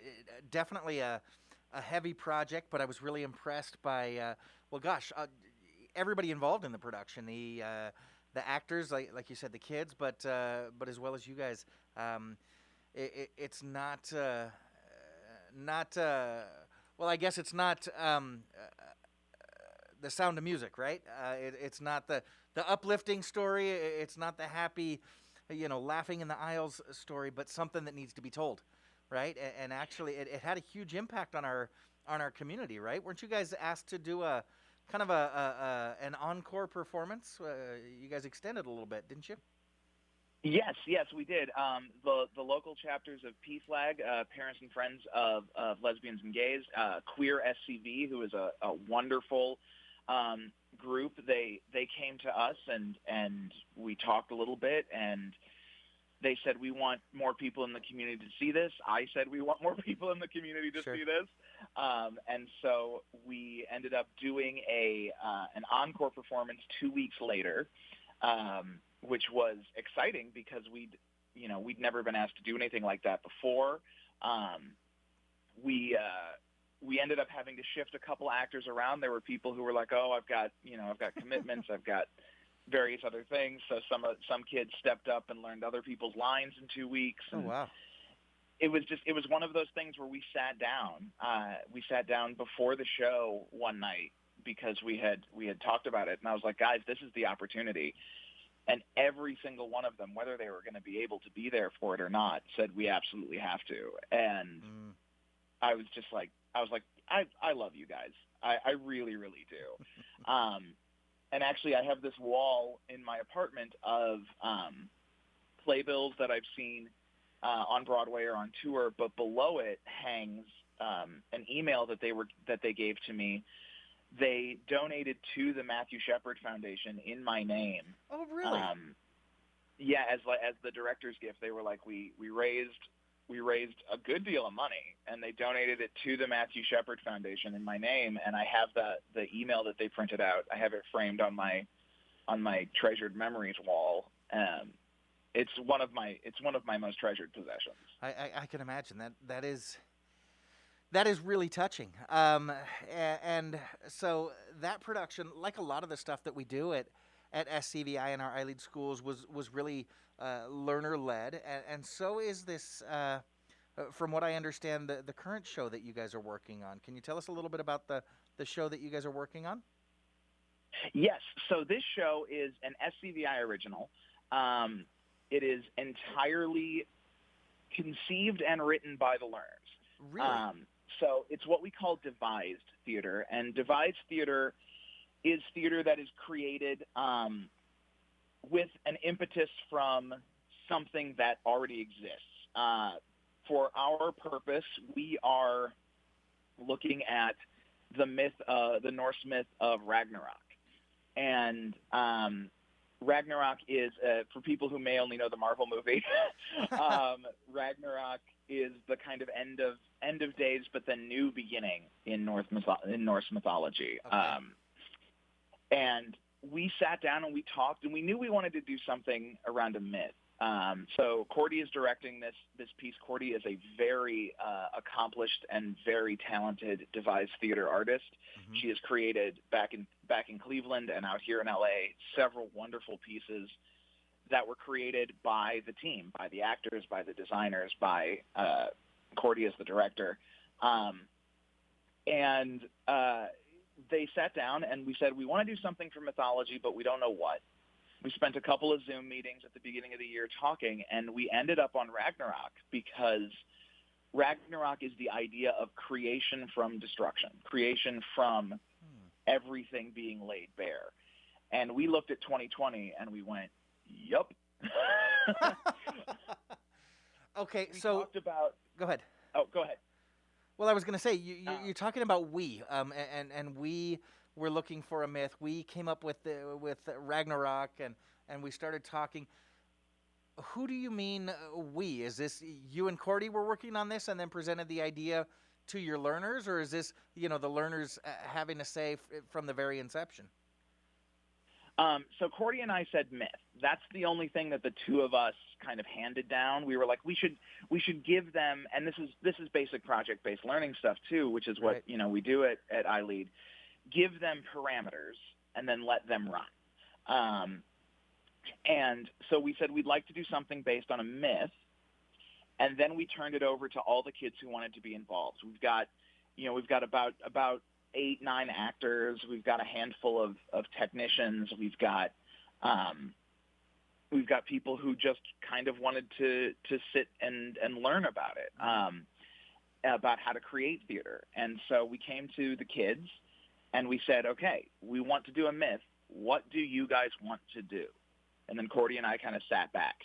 Speaker 8: definitely a heavy project, but I was really impressed by, everybody involved in the production, the actors, like you said, the kids, but as well as you guys. It's not I guess it's not The Sound of Music, right? It's not the uplifting story. It's not the happy, laughing in the aisles story, but something that needs to be told, right? And actually, it had a huge impact on our community, right? Weren't you guys asked to do a kind of an encore performance? You guys extended a little bit, didn't you?
Speaker 3: Yes, we did. The local chapters of PFLAG, Parents and Friends of Lesbians and Gays, Queer SCVi, who is a wonderful group, they came to us and we talked a little bit, and they said, we want more people in the community to see this. I said, we want more people in the community to see this. And so we ended up doing an encore performance 2 weeks later, which was exciting because we'd never been asked to do anything like that before. We ended up having to shift a couple actors around. There were people who were like, "Oh, I've got commitments, I've got various other things." So some kids stepped up and learned other people's lines in 2 weeks.
Speaker 8: Oh, wow.
Speaker 3: It was one of those things where we sat down. We sat down before the show one night because we had talked about it, and I was like, "Guys, this is the opportunity." And every single one of them, whether they were going to be able to be there for it or not, said, "We absolutely have to." And I was just like, I love you guys. I really, really do. And actually, I have this wall in my apartment of playbills that I've seen on Broadway or on tour, but below it hangs an email that they gave to me. They donated to the Matthew Shepard Foundation in my name.
Speaker 8: Oh, really?
Speaker 3: Yeah, as the director's gift. They were like, we raised a good deal of money, and they donated it to the Matthew Shepard Foundation in my name. And I have the email that they printed out. I have it framed on my treasured memories wall. It's one of my most treasured possessions.
Speaker 8: I can imagine that is really touching. And so that production, like a lot of the stuff that we do at SCVi and our iLead schools, was really learner-led. And so is this, from what I understand, the current show that you guys are working on. Can you tell us a little bit about the show that you guys are working on?
Speaker 3: Yes. So this show is an SCVi original. It is entirely conceived and written by the learners.
Speaker 8: Really?
Speaker 3: So it's what we call devised theater, and devised theater is theater that is created with an impetus from something that already exists. For our purpose, we are looking at the Norse myth of Ragnarok, and Ragnarok is, for people who may only know the Marvel movie, Ragnarok is the kind of end of days, but then new beginning in Norse mythology.
Speaker 8: Okay.
Speaker 3: And we sat down and we talked, and we knew we wanted to do something around a myth. So Cordy is directing this piece. Cordy is a very accomplished and very talented devised theater artist. Mm-hmm. She has created back in Cleveland and out here in LA several wonderful pieces that were created by the team, by the actors, by the designers, by Cordy as the director. And they sat down and we said, we want to do something for mythology, but we don't know what. We spent a couple of Zoom meetings at the beginning of the year talking, and we ended up on Ragnarok because Ragnarok is the idea of creation from destruction, creation from everything being laid bare. And we looked at 2020 and we went, yup.
Speaker 8: Okay,
Speaker 3: we
Speaker 8: so
Speaker 3: talked about.
Speaker 8: Go ahead.
Speaker 3: Oh, go ahead.
Speaker 8: Well, I was going to say you're talking about we, and we were looking for a myth. We came up with Ragnarok, and we started talking. Who do you mean we? Is this you and Cordy were working on this and then presented the idea to your learners, or is this the learners having a say from the very inception?
Speaker 3: So Cordy and I said myth. That's the only thing that the two of us kind of handed down. We were like, we should give them, and this is basic project-based learning stuff too, which is what we do at iLead. Give them parameters and then let them run. And so we said we'd like to do something based on a myth, and then we turned it over to all the kids who wanted to be involved. We've got about 8-9 actors. We've got a handful of technicians. We've got people who just kind of wanted to sit and learn about it, about how to create theater. And so we came to the kids and we said, okay, we want to do a myth. What do you guys want to do? And then Cordy and I kind of sat back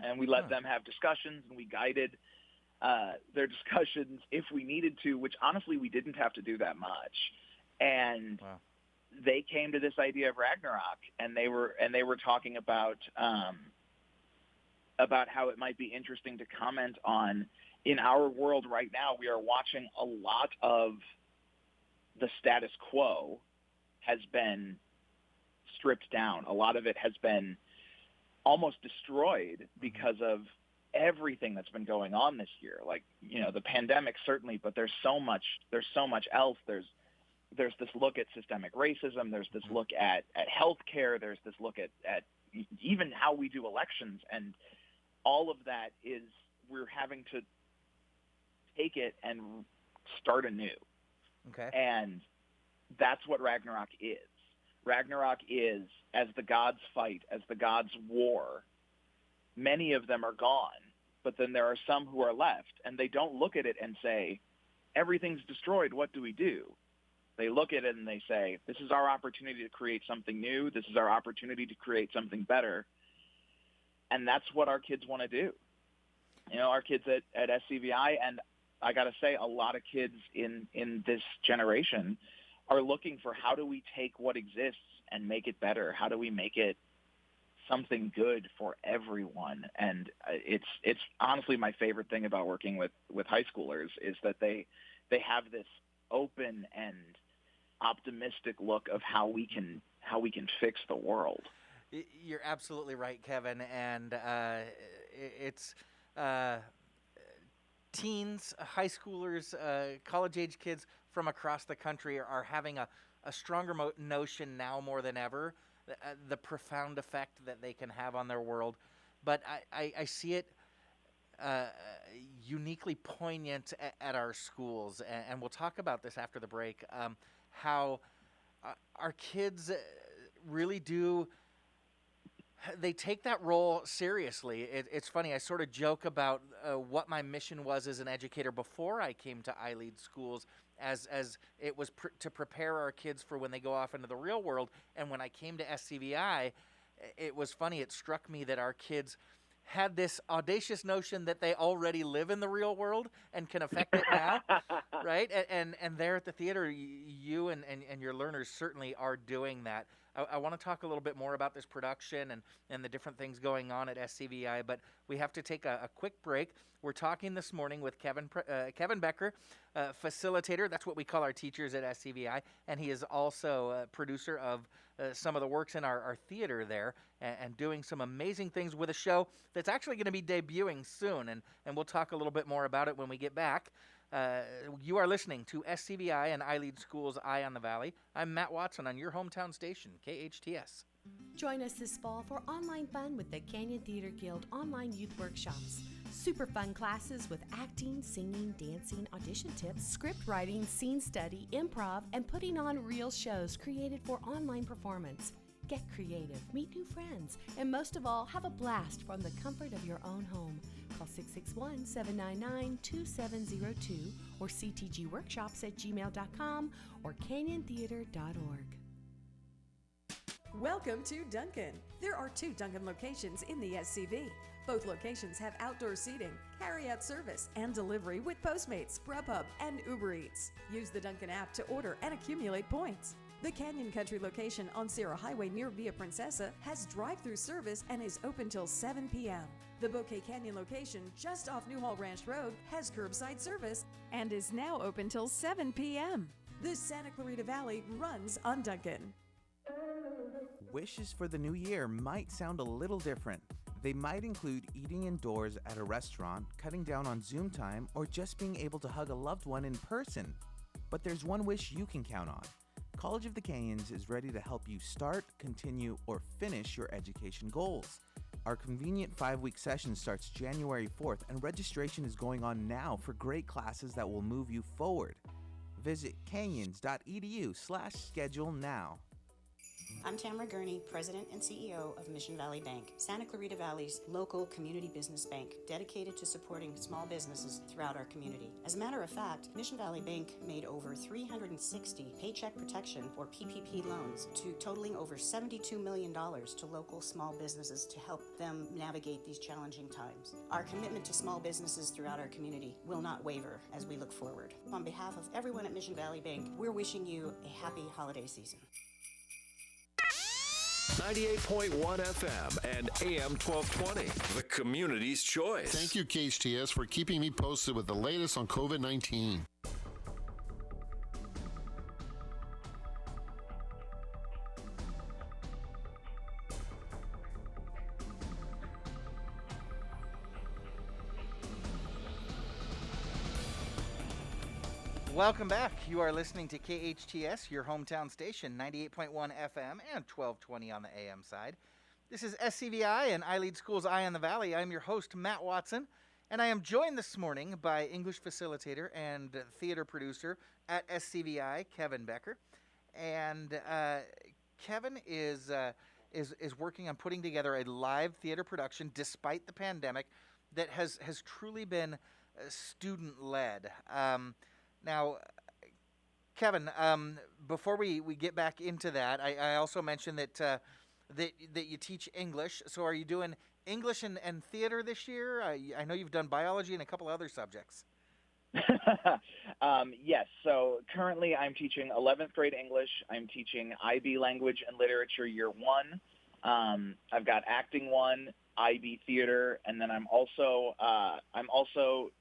Speaker 3: and we let them have discussions, and we guided their discussions if we needed to, which honestly we didn't have to do that much. And they came to this idea of Ragnarok, and they were talking about how it might be interesting to comment on, in our world right now, we are watching a lot of the status quo has been stripped down. A lot of it has been almost destroyed because of everything that's been going on this year. Like, the pandemic certainly, but there's so much else. There's this look at systemic racism. There's this look at healthcare. There's this look at even how we do elections, and all of that is, we're having to take it and start anew.
Speaker 8: Okay.
Speaker 3: And that's what Ragnarok is. Ragnarok is, as the gods fight, as the gods war, many of them are gone, but then there are some who are left, and they don't look at it and say, everything's destroyed, what do we do? They look at it and they say, this is our opportunity to create something new. This is our opportunity to create something better. And that's what our kids want to do. Our kids at SCVi, and I got to say, a lot of kids in this generation are looking for, how do we take what exists and make it better? How do we make it something good for everyone? And it's honestly my favorite thing about working with high schoolers is that they have this open and optimistic look of how we can fix the world.
Speaker 8: You're absolutely right, Kevin, and it's teens, high schoolers, college-age kids from across the country are having a stronger notion now more than ever, the profound effect that they can have on their world. But I see it uniquely poignant at our schools, and we'll talk about this after the break, how our kids really do, they take that role seriously. It's funny, I sort of joke about what my mission was as an educator before I came to iLead Schools, as it was to prepare our kids for when they go off into the real world. And when I came to SCVi, it was funny, it struck me that our kids had this audacious notion that they already live in the real world and can affect it now, right? And there at the theater, you and your learners certainly are doing that. I want to talk a little bit more about this production and the different things going on at SCVi, but we have to take a quick break. We're talking this morning with Kevin Becker, facilitator. That's what we call our teachers at SCVi, and he is also a producer of some of the works in our theater there, and doing some amazing things with a show that's actually going to be debuting soon, and we'll talk a little bit more about it when we get back. You are listening to SCVi and iLead Schools' Eye on the Valley. I'm Matt Watson on your hometown station, KHTS.
Speaker 4: Join us this fall for online fun with the Canyon Theater Guild online youth workshops. Super fun classes with acting, singing, dancing, audition tips, script writing, scene study, improv, and putting on real shows created for online performance. Get creative, meet new friends, and most of all, have a blast from the comfort of your own home. Call 661-799-2702 or ctgworkshops@gmail.com or canyontheater.org.
Speaker 2: Welcome to Duncan. There are 2 Duncan locations in the SCV. Both locations have outdoor seating, carry-out service, and delivery with Postmates, Grubhub, and Uber Eats. Use the Duncan app to order and accumulate points. The Canyon Country location on Sierra Highway near Via Princesa has drive-through service and is open till 7 p.m. The Bouquet Canyon location just off Newhall Ranch Road has curbside service and is now open till 7 p.m. The Santa Clarita Valley runs on Duncan.
Speaker 21: wishes for the new year might sound a little different. They might include eating indoors at a restaurant, cutting down on Zoom time, or just being able to hug a loved one in person. But there's one wish you can count on. College of the Canyons is ready to help you start, continue, or finish your education goals. Our convenient 5-week session starts January 4th, and registration is going on now for great classes that will move you forward. Visit canyons.edu/schedule now.
Speaker 6: I'm Tamara Gurney, President and CEO of Mission Valley Bank, Santa Clarita Valley's local community business bank dedicated to supporting small businesses throughout our community. As a matter of fact, Mission Valley Bank made over 360 Paycheck Protection or PPP loans totaling over $72 million to local small businesses to help them navigate these challenging times. Our commitment to small businesses throughout our community will not waver as we look forward. On behalf of everyone at Mission Valley Bank, we're wishing you a happy holiday season.
Speaker 24: 98.1 FM and AM 1220, the community's choice.
Speaker 7: Thank you, KHTS, for keeping me posted with the latest on COVID-19.
Speaker 8: Welcome back. You are listening to KHTS, your hometown station, 98.1 FM and 1220 on the AM side. This is SCVi and I Lead Schools Eye on the Valley. I'm your host, Matt Watson, and I am joined this morning by English facilitator and theater producer at SCVi, Kevin Becker. And Kevin is working on putting together a live theater production despite the pandemic that has truly been student-led. Now, Kevin, before we get back into that, I also mentioned that you teach English. So are you doing English and theater this year? I know you've done biology and a couple other subjects.
Speaker 3: Yes. So currently I'm teaching 11th grade English. I'm teaching IB Language and Literature Year 1. I've got Acting 1, IB Theater, and then I'm also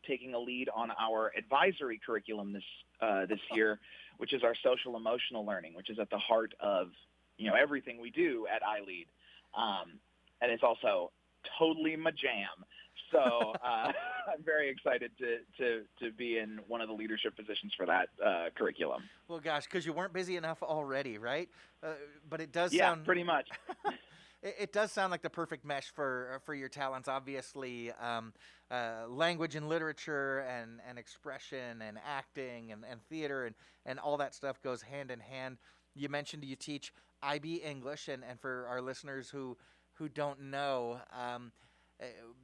Speaker 3: taking a lead on our advisory curriculum this year, which is our social emotional learning, which is at the heart of everything we do at iLead, and it's also totally my jam. So I'm very excited to be in one of the leadership positions for that curriculum.
Speaker 8: Well, gosh, because you weren't busy enough already, right? But it does
Speaker 3: sound...
Speaker 8: Yeah,
Speaker 3: pretty much.
Speaker 8: It does sound like the perfect mesh for your talents. Obviously, language and literature and expression and acting and theater and all that stuff goes hand in hand. You mentioned you teach IB English, and for our listeners who don't know,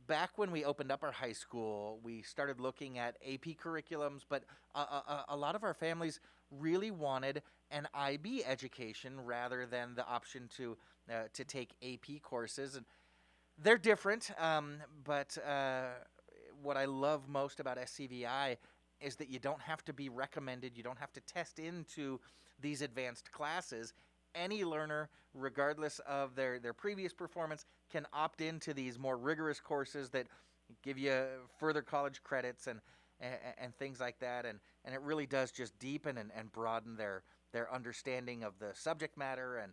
Speaker 8: back when we opened up our high school, we started looking at AP curriculums, but a lot of our families really wanted an IB education rather than the option to take AP courses, and they're different. But what I love most about SCVi is that you don't have to be recommended. You don't have to test into these advanced classes. Any learner, regardless of their previous performance, can opt into these more rigorous courses that give you further college credits and things like that. And it really does just deepen and broaden their understanding of the subject matter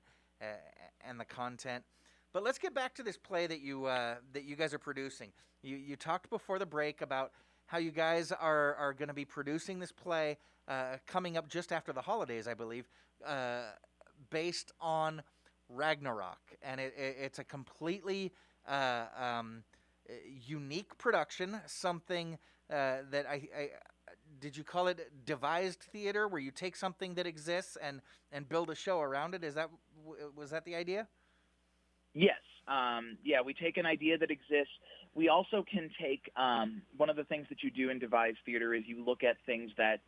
Speaker 8: and the content. But let's get back to this play that you guys are producing. You talked before the break about how you guys are going to be producing this play coming up just after the holidays, I believe, based on Ragnarok. And it's a completely unique production, something that I did you call it devised theater, where you take something that exists and build a show around it? Was that the idea?
Speaker 3: Yes. Yeah, we take an idea that exists. We also can take one of the things that you do in devised theater is you look at things that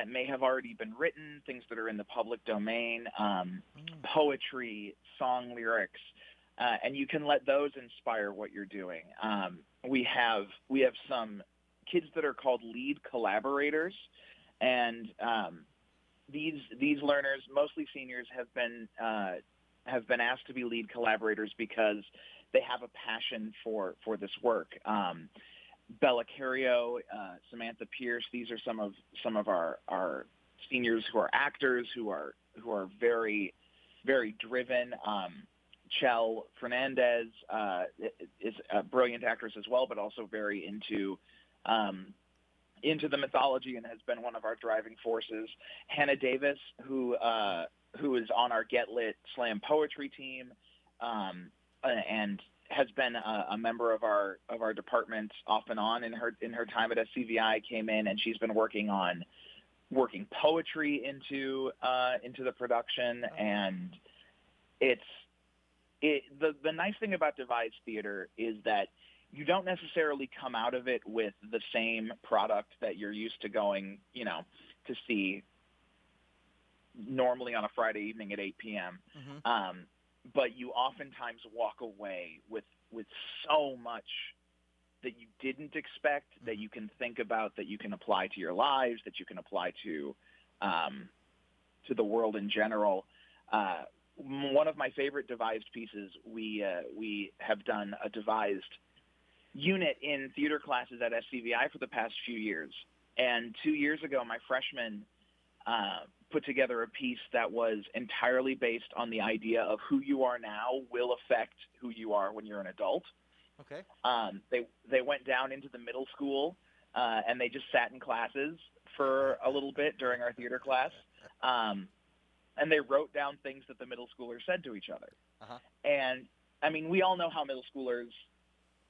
Speaker 3: may have already been written, things that are in the public domain, poetry, song lyrics, and you can let those inspire what you're doing. We have some kids that are called lead collaborators, and these learners, mostly seniors, have been asked to be lead collaborators because they have a passion for this work. Bella Cario, Samantha Pierce, these are some of our seniors who are actors, who are very very driven. Chell Fernandez is a brilliant actress as well, but also very into the mythology and has been one of our driving forces. Hannah Davis, who is on our Get Lit Slam poetry team, and has been a member of our department off and on in her time at SCVi, came in, and she's been working poetry into the production. And the nice thing about devised theater is that you don't necessarily come out of it with the same product that you're used to going, to see normally on a Friday evening at 8 p.m. But you oftentimes walk away with so much that you didn't expect, that you can think about, that you can apply to your lives, that you can apply to the world in general. One of my favorite devised pieces, we have done a devised unit in theater classes at SCVi for the past few years. And 2 years ago, my freshman put together a piece that was entirely based on the idea of who you are now will affect who you are when you're an adult.
Speaker 8: Okay.
Speaker 3: They went down into the middle school, and they just sat in classes for a little bit during our theater class. And they wrote down things that the middle schoolers said to each other. And, I mean, we all know how middle schoolers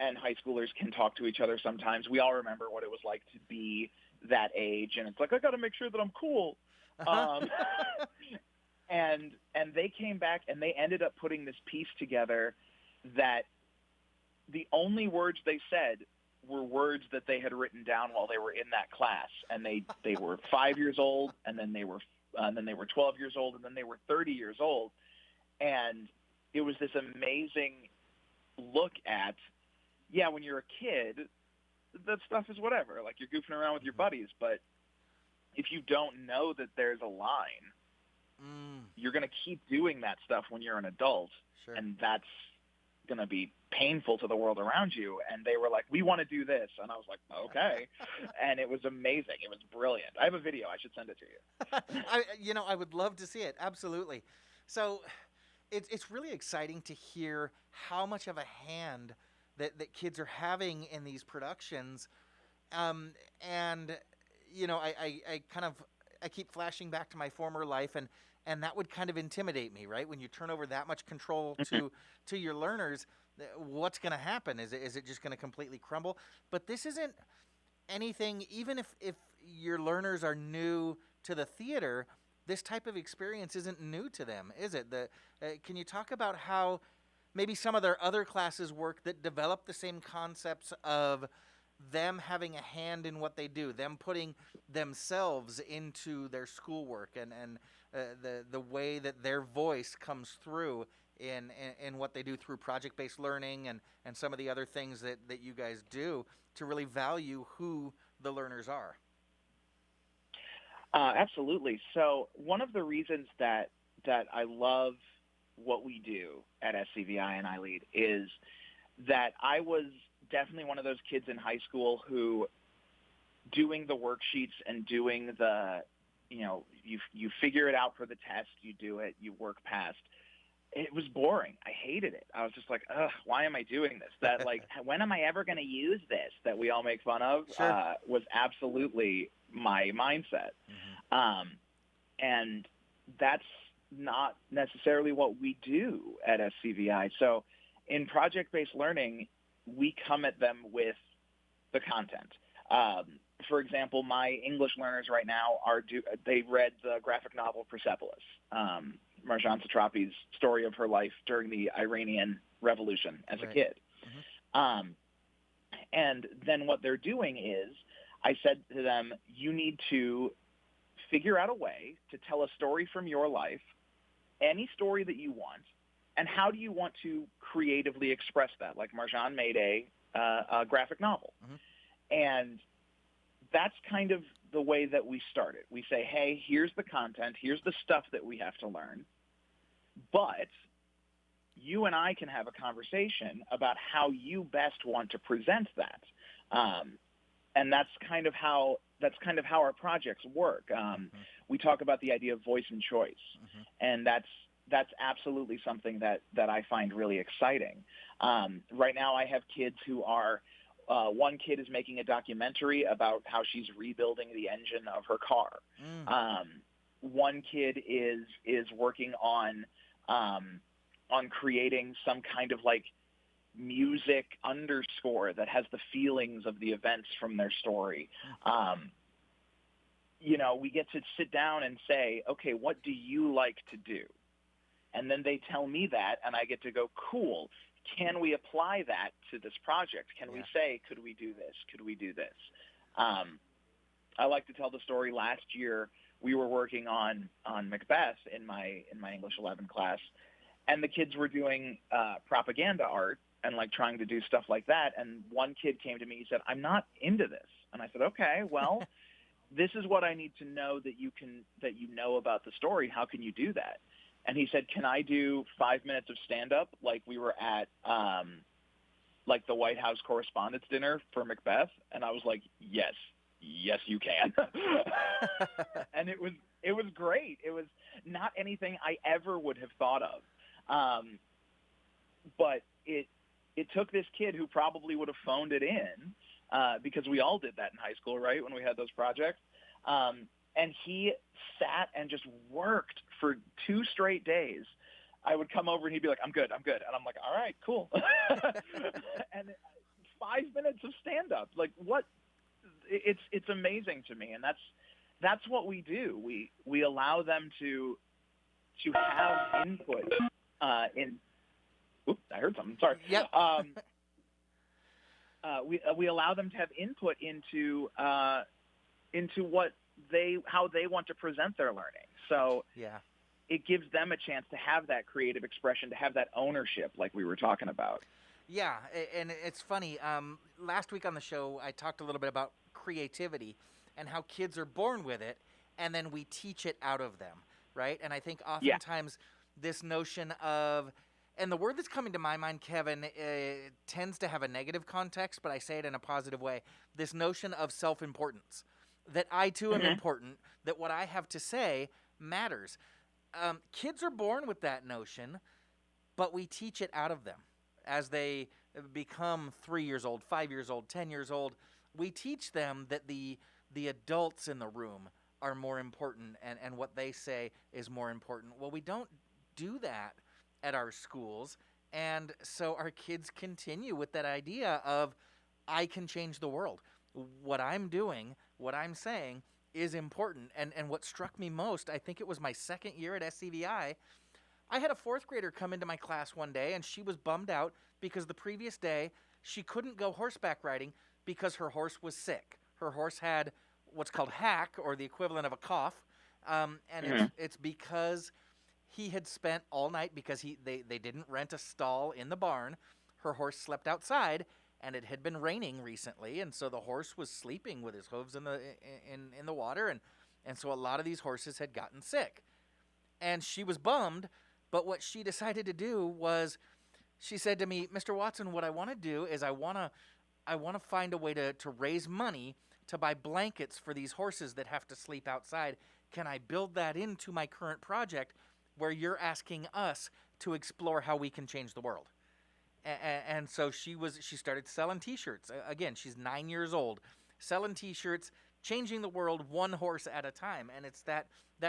Speaker 3: and high schoolers can talk to each other sometimes. We all remember what it was like to be that age, and it's like, I got to make sure that I'm cool. And they came back, and they ended up putting this piece together that the only words they said were words that they had written down while they were in that class. And they were 5 years old, and then they were 12 years old, and then they were 30 years old. And it was this amazing look at, when you're a kid, that stuff is whatever. Like, you're goofing around with your buddies, but if you don't know that there's a line, you're going to keep doing that stuff when you're an adult, and that's going to be painful to the world around you. And they were like, we want to do this. And I was like, okay. And it was amazing. It was brilliant. I have a video. I should send it to you.
Speaker 8: I would love to see it. Absolutely. So it's really exciting to hear how much of a hand that kids are having in these productions. And, I keep flashing back to my former life, and that would kind of intimidate me, right? When you turn over that much control to your learners, what's going to happen? Is it just going to completely crumble? But this isn't anything, even if your learners are new to the theater, this type of experience isn't new to them, is it? Can you talk about how maybe some of their other classes work that develop the same concepts of them having a hand in what they do, them putting themselves into their schoolwork, and the way that their voice comes through in what they do through project-based learning and some of the other things that you guys do to really value who the learners are?
Speaker 3: Absolutely. So one of the reasons that I love what we do at SCVi and iLead is that I was definitely one of those kids in high school who, doing the worksheets and doing the, you figure it out for the test, you do it, you work past. It was boring. I hated it. I was just like, ugh, why am I doing this? That, like, when am I ever going to use this that we all make fun of, was absolutely my mindset. And that's not necessarily what we do at SCVi. So in project-based learning, we come at them with the content. For example, my English learners right now they read the graphic novel Persepolis, Marjane Satrapi's story of her life during the Iranian Revolution as a kid. And then what they're doing is, I said to them, you need to figure out a way to tell a story from your life, any story that you want, and how do you want to creatively express that? Like Marjane made a graphic novel. And that's kind of the way that we started. We say, hey, here's the content, here's the stuff that we have to learn, but you and I can have a conversation about how you best want to present that. And that's kind of how our projects work. We talk about the idea of voice and choice, and that's that's absolutely something that I find really exciting. Right now I have kids who are, one kid is making a documentary about how she's rebuilding the engine of her car. One kid is working on creating some kind of like music underscore that has the feelings of the events from their story. You know, we get to sit down and say, okay, what do you like to do? And then they tell me that, and I get to go, cool. Can we apply that to this project? Can we say, could we do this? Could we do this? I like to tell the story. Last year, we were working on Macbeth in my English 11 class, and the kids were doing propaganda art and like trying to do stuff like that. And one kid came to me, he said, I'm not into this. And I said, okay, well, this is what I need to know that you know about the story. How can you do that? And he said, can I do 5 minutes of stand-up like we were at like the White House Correspondents' Dinner for Macbeth? And I was like, yes, you can. And it was great. It was not anything I ever would have thought of. But it took this kid who probably would have phoned it in, because we all did that in high school, right, when we had those projects. And he sat and just worked for 2 straight days. I would come over and he'd be like, I'm good. And I'm like, all right, cool. And 5 minutes of stand-up. Like, what? It's amazing to me. And that's what we do. We allow them to have input in. Oops, I heard something. Sorry.
Speaker 8: Yep.
Speaker 3: We allow them to have input into how they want to present their learning. So it gives them a chance to have that creative expression, to have that ownership, like we were talking about.
Speaker 8: Yeah, and it's funny. Last week on the show, I talked a little bit about creativity and how kids are born with it, and then we teach it out of them, right? And I think oftentimes this notion of, and the word that's coming to my mind, Kevin, tends to have a negative context, but I say it in a positive way, this notion of self-importance, that I too am important, that what I have to say matters. Kids are born with that notion, but we teach it out of them. As they become 3 years old, 5 years old, 10 years old, we teach them that the adults in the room are more important and what they say is more important. Well, we don't do that at our schools, and so our kids continue with that idea of, I can change the world. What I'm doing, what I'm saying is important. And what struck me most, I think it was my second year at SCVi, I had a 4th grader come into my class one day, and she was bummed out because the previous day she couldn't go horseback riding because her horse was sick. Her horse had what's called hack, or the equivalent of a cough, and it's because he had spent all night, because they didn't rent a stall in the barn. Her horse slept outside, and it had been raining recently, and so the horse was sleeping with his hooves in the water, and so a lot of these horses had gotten sick. And she was bummed, but what she decided to do was, she said to me, Mr. Watson, what I want to do is I want to find a way to raise money to buy blankets for these horses that have to sleep outside. Can I build that into my current project where you're asking us to explore how we can change the world? And so she started selling T-shirts. Again, she's 9 years old, selling T-shirts, changing the world one horse at a time. And it's that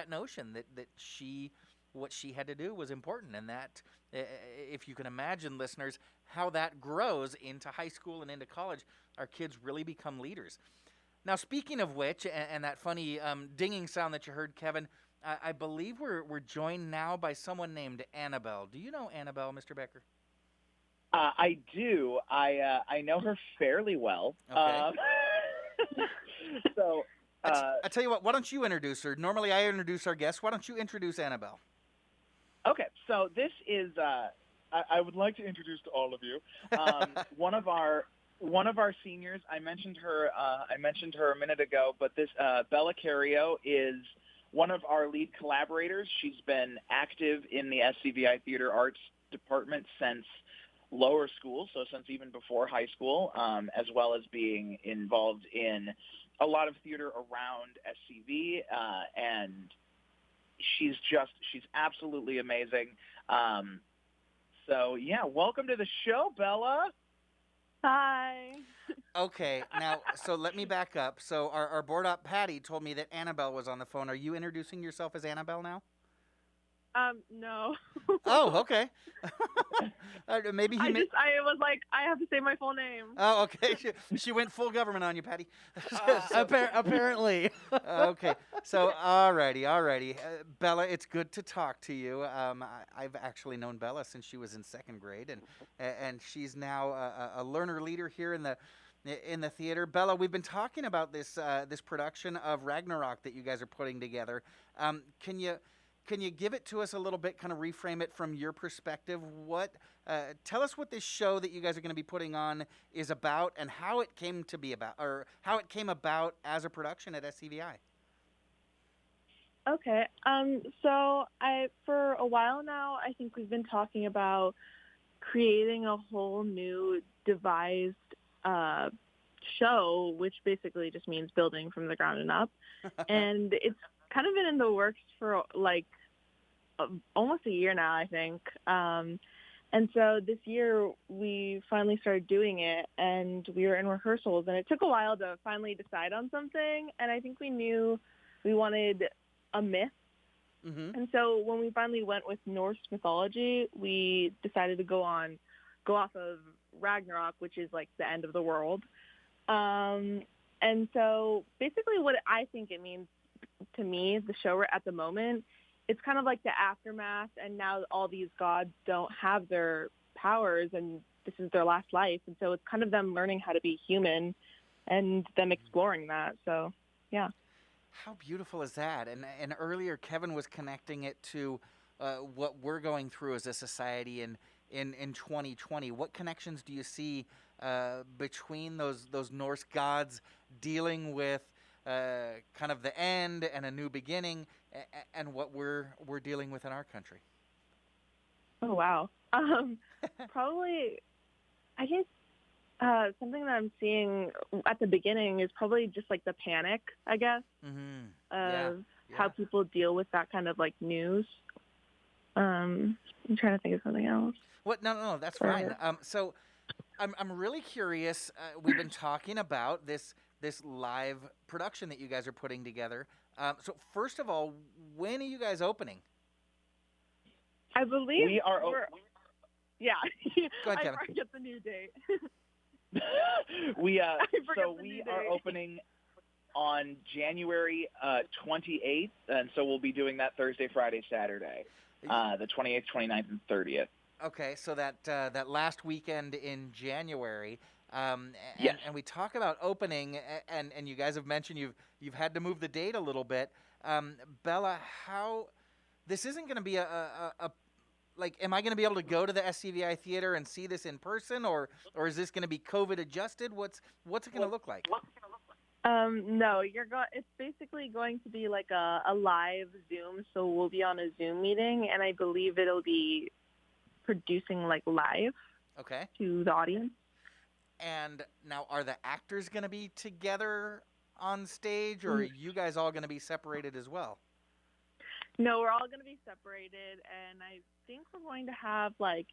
Speaker 8: notion that what she had to do was important. And that, if you can imagine, listeners, how that grows into high school and into college, our kids really become leaders. Now, speaking of which, and that funny dinging sound that you heard, Kevin, I believe we're joined now by someone named Annabelle. Do you know Annabelle, Mr. Becker?
Speaker 3: I do. I know her fairly well.
Speaker 8: Okay.
Speaker 3: So
Speaker 8: I tell you what, why don't you introduce her? Normally I introduce our guests. Why don't you introduce Annabelle?
Speaker 3: Okay, so this is I would like to introduce to all of you one of our seniors. I mentioned her a minute ago, but this Bella Cario is one of our lead collaborators. She's been active in the SCVi Theater Arts Department since lower school, so since even before high school, as well as being involved in a lot of theater around SCV, and she's absolutely amazing. So yeah, welcome to the show, Bella.
Speaker 9: Hi.
Speaker 8: Okay, now, so let me back up. So our board op Patty told me that Annabelle was on the phone. Are you introducing yourself as Annabelle now?
Speaker 9: No.
Speaker 8: Oh, okay. Maybe
Speaker 9: I was like, I have to say my full name.
Speaker 8: Oh, okay. She went full government on you, Patty.
Speaker 10: Apparently.
Speaker 8: Okay. So, alrighty. Bella, it's good to talk to you. I've actually known Bella since she was in second grade, and she's now a learner leader here in the theater. Bella, we've been talking about this production of Ragnarok that you guys are putting together. Can you give it to us a little bit, kind of reframe it from your perspective? Tell us what this show that you guys are going to be putting on is about, and how it came to be about, or how it came about as a production at SCVi.
Speaker 9: Okay. So for a while now, I think we've been talking about creating a whole new devised show, which basically just means building from the ground and up. And it's kind of been in the works for like almost a year now, I think. And so this year we finally started doing it, and we were in rehearsals, and it took a while to finally decide on something. And I think we knew we wanted a myth. Mm-hmm. And so when we finally went with Norse mythology, we decided to go off of Ragnarok, which is like the end of the world. And so basically what I think it means to me, the show we're at the moment, it's kind of like the aftermath, and now all these gods don't have their powers, and this is their last life. And so it's kind of them learning how to be human and them exploring that. So, yeah.
Speaker 8: How beautiful is that? And earlier, Kevin was connecting it to what we're going through as a society in 2020. What connections do you see between those Norse gods dealing with kind of the end and a new beginning, and what we're dealing with in our country?
Speaker 9: Oh, wow. Probably, I guess something that I'm seeing at the beginning is probably just like the panic, I guess, of how people deal with that kind of like news. I'm trying to think of something else.
Speaker 8: What? No, that's fine. So I'm really curious. We've been talking about this live production that you guys are putting together. So first of all, when are you guys opening?
Speaker 9: I believe
Speaker 3: we are.
Speaker 9: Yeah.
Speaker 8: Go ahead, Kevin.
Speaker 9: I forget the new date.
Speaker 3: We are opening on January 28th, and so we'll be doing that Thursday, Friday, Saturday, the 28th, 29th, and 30th.
Speaker 8: Okay, so that last weekend in January.
Speaker 3: Yes.
Speaker 8: And we talk about opening, and you guys have mentioned you've had to move the date a little bit. Bella, how this isn't going to be a like, am I going to be able to go to the SCVi theater and see this in person, or is this going to be COVID adjusted? What's it going to look like?
Speaker 9: No, it's basically going to be like a live Zoom. So we'll be on a Zoom meeting, and I believe it'll be producing like live to the audience.
Speaker 8: And now, are the actors going to be together on stage, or are you guys all going to be separated as well?
Speaker 9: No, we're all going to be separated, and I think we're going to have like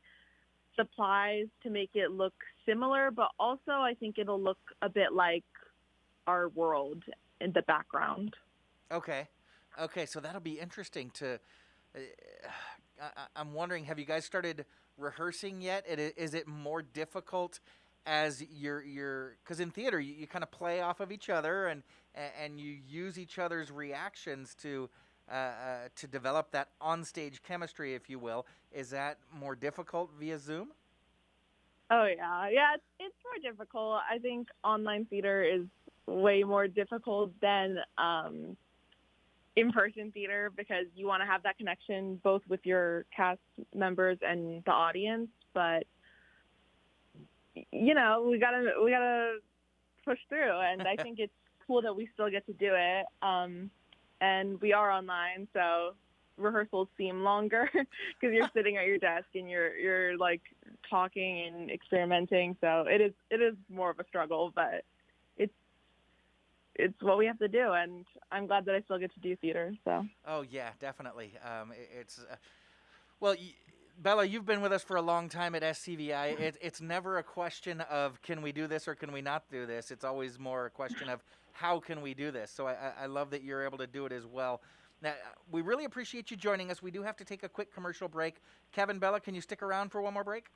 Speaker 9: supplies to make it look similar, but also I think it'll look a bit like our world in the background. Okay,
Speaker 8: so that'll be interesting to... I'm wondering, have you guys started rehearsing yet? Is it more difficult as you're because in theater you kind of play off of each other and you use each other's reactions to develop that onstage chemistry, if you will. Is that more difficult via Zoom?
Speaker 9: Oh yeah, it's more difficult. I think online theater is way more difficult than in-person theater, because you want to have that connection both with your cast members and the audience, but you know, we gotta push through, and I think it's cool that we still get to do it. And we are online, so rehearsals seem longer because you're sitting at your desk and you're like talking and experimenting. So it is more of a struggle, but it's what we have to do, and I'm glad that I still get to do theater. So.
Speaker 8: Oh yeah, definitely. It's well, Bella, you've been with us for a long time at SCVi. It's never a question of can we do this or can we not do this. It's always more a question of how can we do this. So I love that you're able to do it as well. Now, we really appreciate you joining us. We do have to take a quick commercial break. Kevin, Bella, can you stick around for one more break?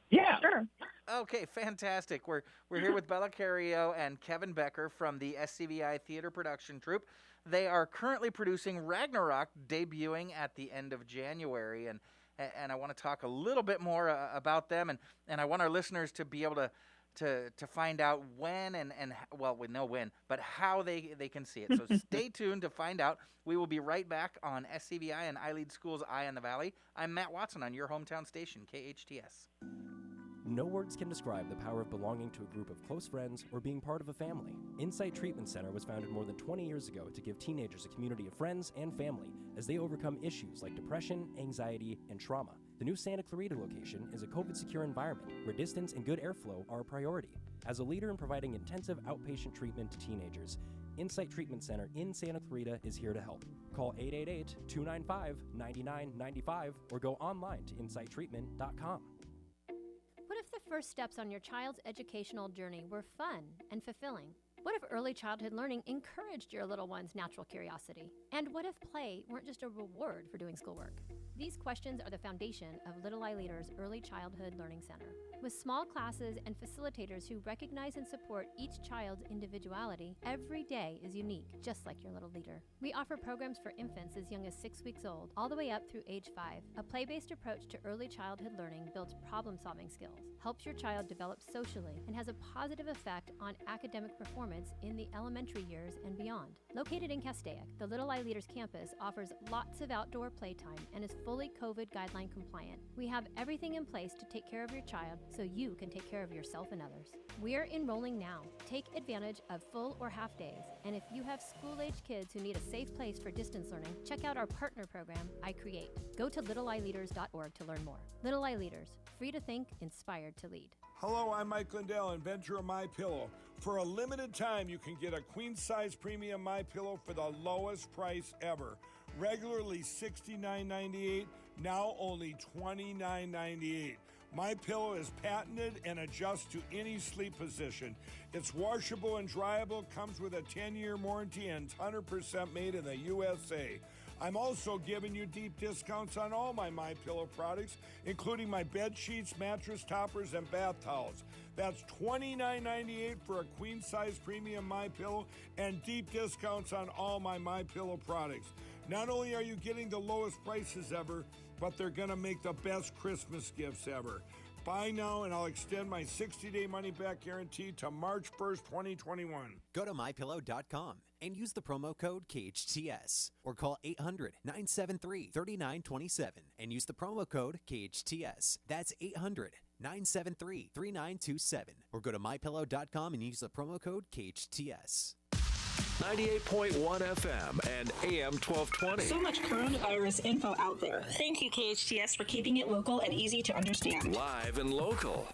Speaker 9: Yeah, sure.
Speaker 8: Okay, fantastic. We're here with Bella Carrillo and Kevin Becker from the SCVi Theater Production Troupe. They are currently producing Ragnarok, debuting at the end of January, and I want to talk a little bit more about them, and I want our listeners to be able to find out when and well, we know when, but how they can see it. So stay tuned to find out. We will be right back on SCVi and iLead Schools Eye on the Valley. I'm Matt Watson on your hometown station, KHTS.
Speaker 11: No words can describe the power of belonging to a group of close friends or being part of a family. Insight Treatment Center was founded more than 20 years ago to give teenagers a community of friends and family as they overcome issues like depression, anxiety, and trauma. The new Santa Clarita location is a COVID-secure environment where distance and good airflow are a priority. As a leader in providing intensive outpatient treatment to teenagers, Insight Treatment Center in Santa Clarita is here to help. Call 888-295-9995 or go online to insighttreatment.com.
Speaker 20: What if the first steps on your child's educational journey were fun and fulfilling? What if early childhood learning encouraged your little one's natural curiosity? And what if play weren't just a reward for doing schoolwork? These questions are the foundation of Little iLeaders Early Childhood Learning Center. With small classes and facilitators who recognize and support each child's individuality, every day is unique, just like your little leader. We offer programs for infants as young as 6 weeks old, all the way up through age 5. A play-based approach to early childhood learning builds problem-solving skills, helps your child develop socially, and has a positive effect on academic performance in the elementary years and beyond. Located in Castaic, the Little iLeaders campus offers lots of outdoor playtime and is fully COVID guideline compliant. We have everything in place to take care of your child so you can take care of yourself and others. We're enrolling now. Take advantage of full or half days. And if you have school-age kids who need a safe place for distance learning, check out our partner program, I Create. Go to littleileaders.org to learn more. Little iLeaders, free to think, inspired to lead.
Speaker 12: Hello, I'm Mike Lindell, inventor of MyPillow. For a limited time, you can get a queen-size premium MyPillow for the lowest price ever. Regularly $69.98, now only $29.98. MyPillow is patented and adjusts to any sleep position. It's washable and dryable, comes with a 10-year warranty, and 100% made in the USA. I'm also giving you deep discounts on all my MyPillow products, including my bed sheets, mattress toppers, and bath towels. That's $29.98 for a queen-size premium MyPillow and deep discounts on all my MyPillow products. Not only are you getting the lowest prices ever, but they're going to make the best Christmas gifts ever. Buy now and I'll extend my 60-day money-back guarantee to March 1st, 2021.
Speaker 13: Go to MyPillow.com and use the promo code KHTS or call 800-973-3927 and use the promo code KHTS. That's 800-973-3927 or go to MyPillow.com and use the promo code KHTS.
Speaker 24: 98.1 FM and AM 1220.
Speaker 19: So much coronavirus info out there. Thank you, KHTS, for keeping it local and easy to understand.
Speaker 24: Live and local.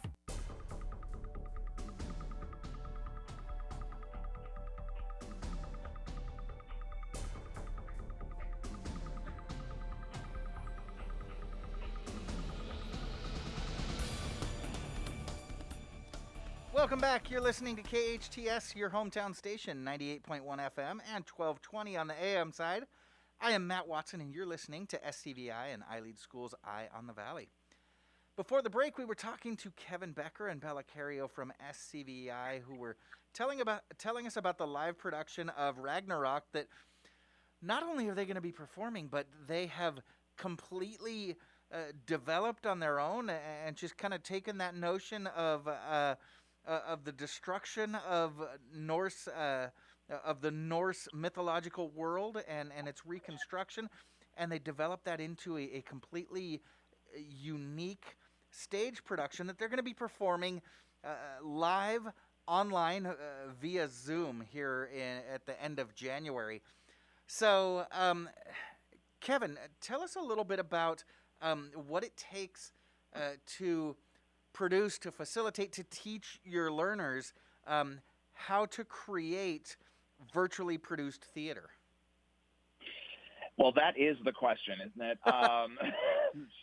Speaker 8: Welcome back. You're listening to KHTS, your hometown station, 98.1 FM and 1220 on the AM side. I am Matt Watson, and you're listening to SCVi and iLead Schools Eye on the Valley. Before the break, we were talking to Kevin Becker and Bella Carrillo from SCVi, who were telling us about the live production of Ragnarok that not only are they going to be performing, but they have completely developed on their own and just kind of taken that notion of the destruction of Norse, of the Norse mythological world and its reconstruction, and they developed that into a completely unique stage production that they're going to be performing live online via Zoom here at the end of January. So, Kevin, tell us a little bit about what it takes to produce, to facilitate, to teach your learners how to create virtually produced theater?
Speaker 3: Well, that is the question, isn't it?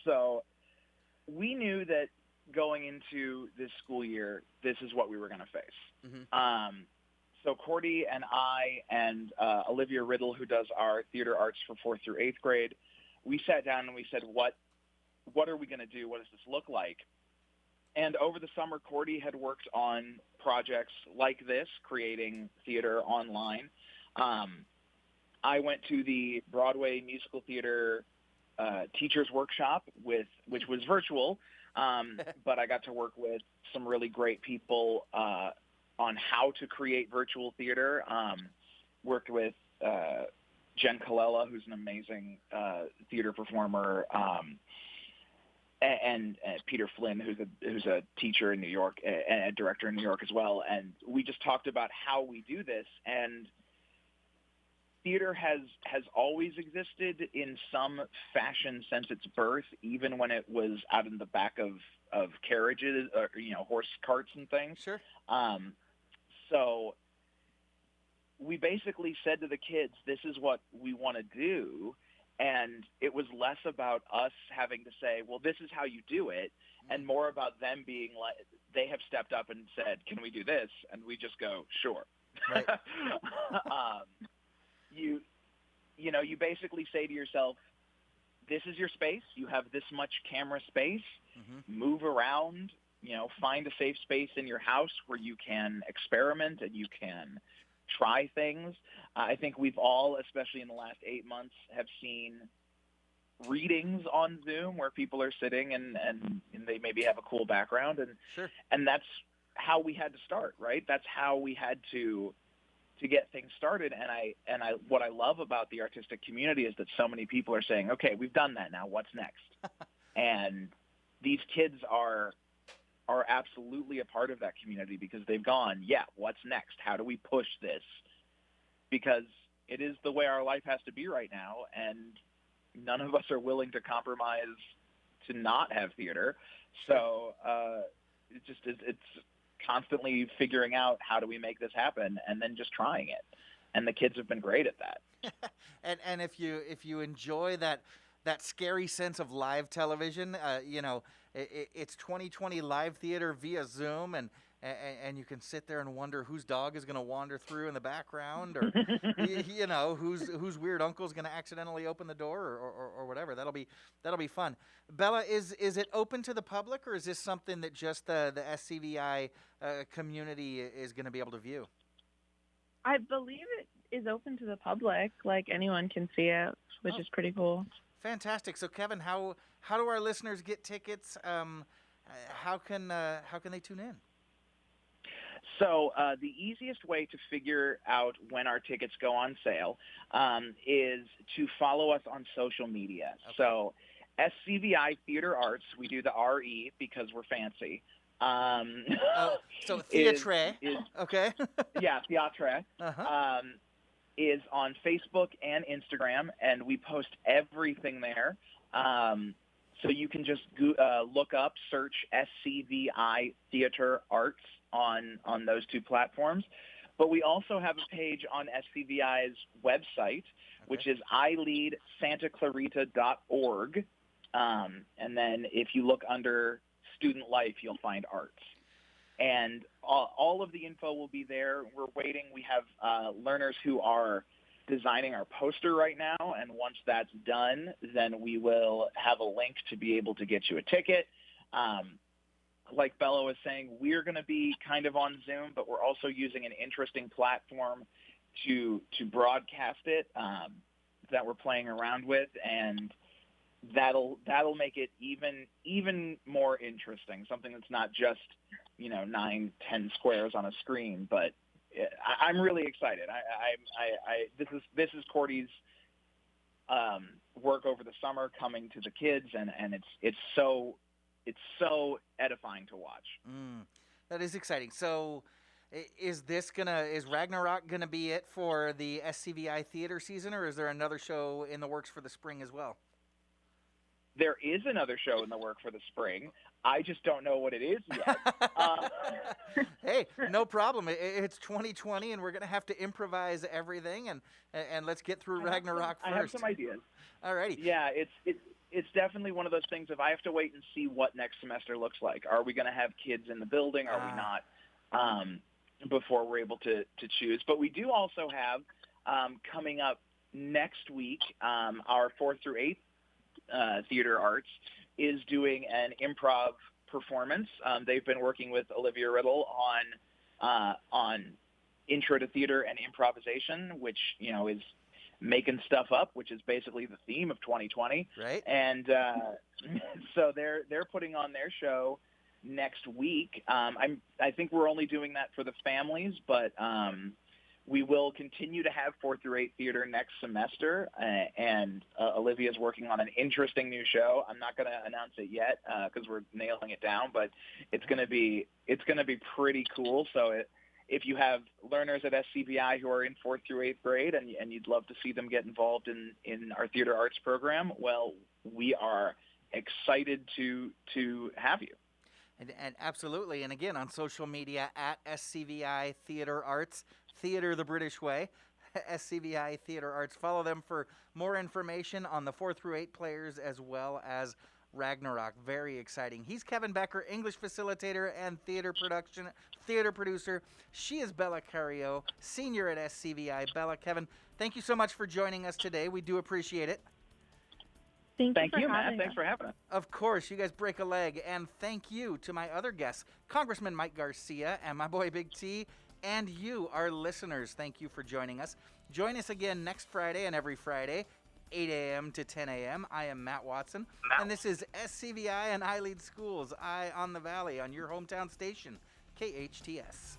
Speaker 3: So we knew that going into this school year, this is what we were going to face.
Speaker 8: Mm-hmm.
Speaker 3: So Cordy and I and Olivia Riddle, who does our theater arts for 4th through 8th grade, we sat down and we said, what are we going to do? What does this look like? And over the summer, Cordy had worked on projects like this, creating theater online. I went to the Broadway musical theater teachers workshop, which was virtual, but I got to work with some really great people on how to create virtual theater. Worked with Jen Colella, who's an amazing theater performer, and Peter Flynn, who's a teacher in New York and a director in New York as well. And we just talked about how we do this. And theater has always existed in some fashion since its birth, even when it was out in the back of carriages or, horse carts and things.
Speaker 8: Sure.
Speaker 3: So we basically said to the kids, this is what we want to do. And it was less about us having to say, well, this is how you do it, and more about them being like, they have stepped up and said, can we do this? And we just go, sure.
Speaker 8: Right.
Speaker 3: You basically say to yourself, this is your space. You have this much camera space.
Speaker 8: Mm-hmm.
Speaker 3: Move around, find a safe space in your house where you can experiment and you can try things. I think we've all, especially in the last 8 months, have seen readings on Zoom where people are sitting and they maybe have a cool background. And
Speaker 8: sure.
Speaker 3: And that's how we had to start, right? That's how we had to get things started. And I what I love about the artistic community is that so many people are saying, okay, we've done that now. What's next? And these kids are absolutely a part of that community because they've gone, yeah, what's next? How do we push this? Because it is the way our life has to be right now, and none of us are willing to compromise to not have theater. So it's constantly figuring out how do we make this happen, and then just trying it. And the kids have been great at that.
Speaker 8: and if you enjoy that scary sense of live television, it's 2020 live theater via Zoom, and you can sit there and wonder whose dog is going to wander through in the background, or whose weird uncle is going to accidentally open the door, or whatever. That'll be fun. Bella, is it open to the public, or is this something that just the SCVi community is going to be able to view?
Speaker 9: I believe it is open to the public. Like, anyone can see it, which is pretty cool.
Speaker 8: Fantastic. So, Kevin, how do our listeners get tickets? How can they tune in?
Speaker 3: So the easiest way to figure out when our tickets go on sale is to follow us on social media. Okay. So SCVi Theater Arts, we do the RE because we're fancy.
Speaker 8: So theatre. Okay.
Speaker 3: Yeah, theatre.
Speaker 8: Uh-huh.
Speaker 3: Is on Facebook and Instagram, and we post everything there. So you can just search SCVi Theater Arts on those two platforms. But we also have a page on SCVi's website, which is ileadsantaclarita.org. And then if you look under student life, you'll find arts. And all of the info will be there. We're waiting. We have learners who are designing our poster right now, and once that's done, then we will have a link to be able to get you a ticket. Like Bella was saying, we're going to be kind of on Zoom, but we're also using an interesting platform to broadcast it that we're playing around with, and that'll make it even more interesting. Something that's not just 9-10 squares on a screen, but I'm really excited. This is Cordy's work over the summer coming to the kids, and it's so edifying to watch.
Speaker 8: That is exciting. So is Ragnarok gonna be it for the SCVi theater season, or is there another show in the works for the spring as well?
Speaker 3: There is another show in the work for the spring. I just don't know what it is yet.
Speaker 8: Hey, no problem. It's 2020, and we're going to have to improvise everything, and let's get through Ragnarok first.
Speaker 3: I have some ideas.
Speaker 8: All righty.
Speaker 3: Yeah, it's definitely one of those things. If I have to wait and see what next semester looks like, are we going to have kids in the building? Are we not? Before we're able to choose. But we do also have coming up next week, our 4th through 8th theater arts is doing an improv performance. They've been working with Olivia Riddle on intro to theater and improvisation, which, is making stuff up, which is basically the theme of 2020.
Speaker 8: Right.
Speaker 3: And so they're putting on their show next week. I think we're only doing that for the families, but we will continue to have 4th through 8th theater next semester, and Olivia's working on an interesting new show. I'm not going to announce it yet because we're nailing it down, but it's going to be pretty cool. So if you have learners at SCVi who are in 4th through 8th grade and you'd love to see them get involved in our theater arts program, well, we are excited to have you.
Speaker 8: And absolutely. And again, on social media at SCVi Theater Arts, Theater the British Way, SCVi Theater Arts. Follow them for more information on the 4 through 8 players as well as Ragnarok. Very exciting. He's Kevin Becker, English facilitator and theater producer. She is Bella Cario, senior at SCVi. Bella, Kevin, thank you so much for joining us today. We do appreciate it.
Speaker 3: Thank you, Matt. Thanks for having us.
Speaker 8: Of course, you guys break a leg. And thank you to my other guests, Congressman Mike Garcia and my boy Big T, and you, our listeners. Thank you for joining us. Join us again next Friday and every Friday, 8 a.m. to 10 a.m. I am Matt Watson, and this is SCVi and I Lead Schools, Eye on the Valley on your hometown station, KHTS.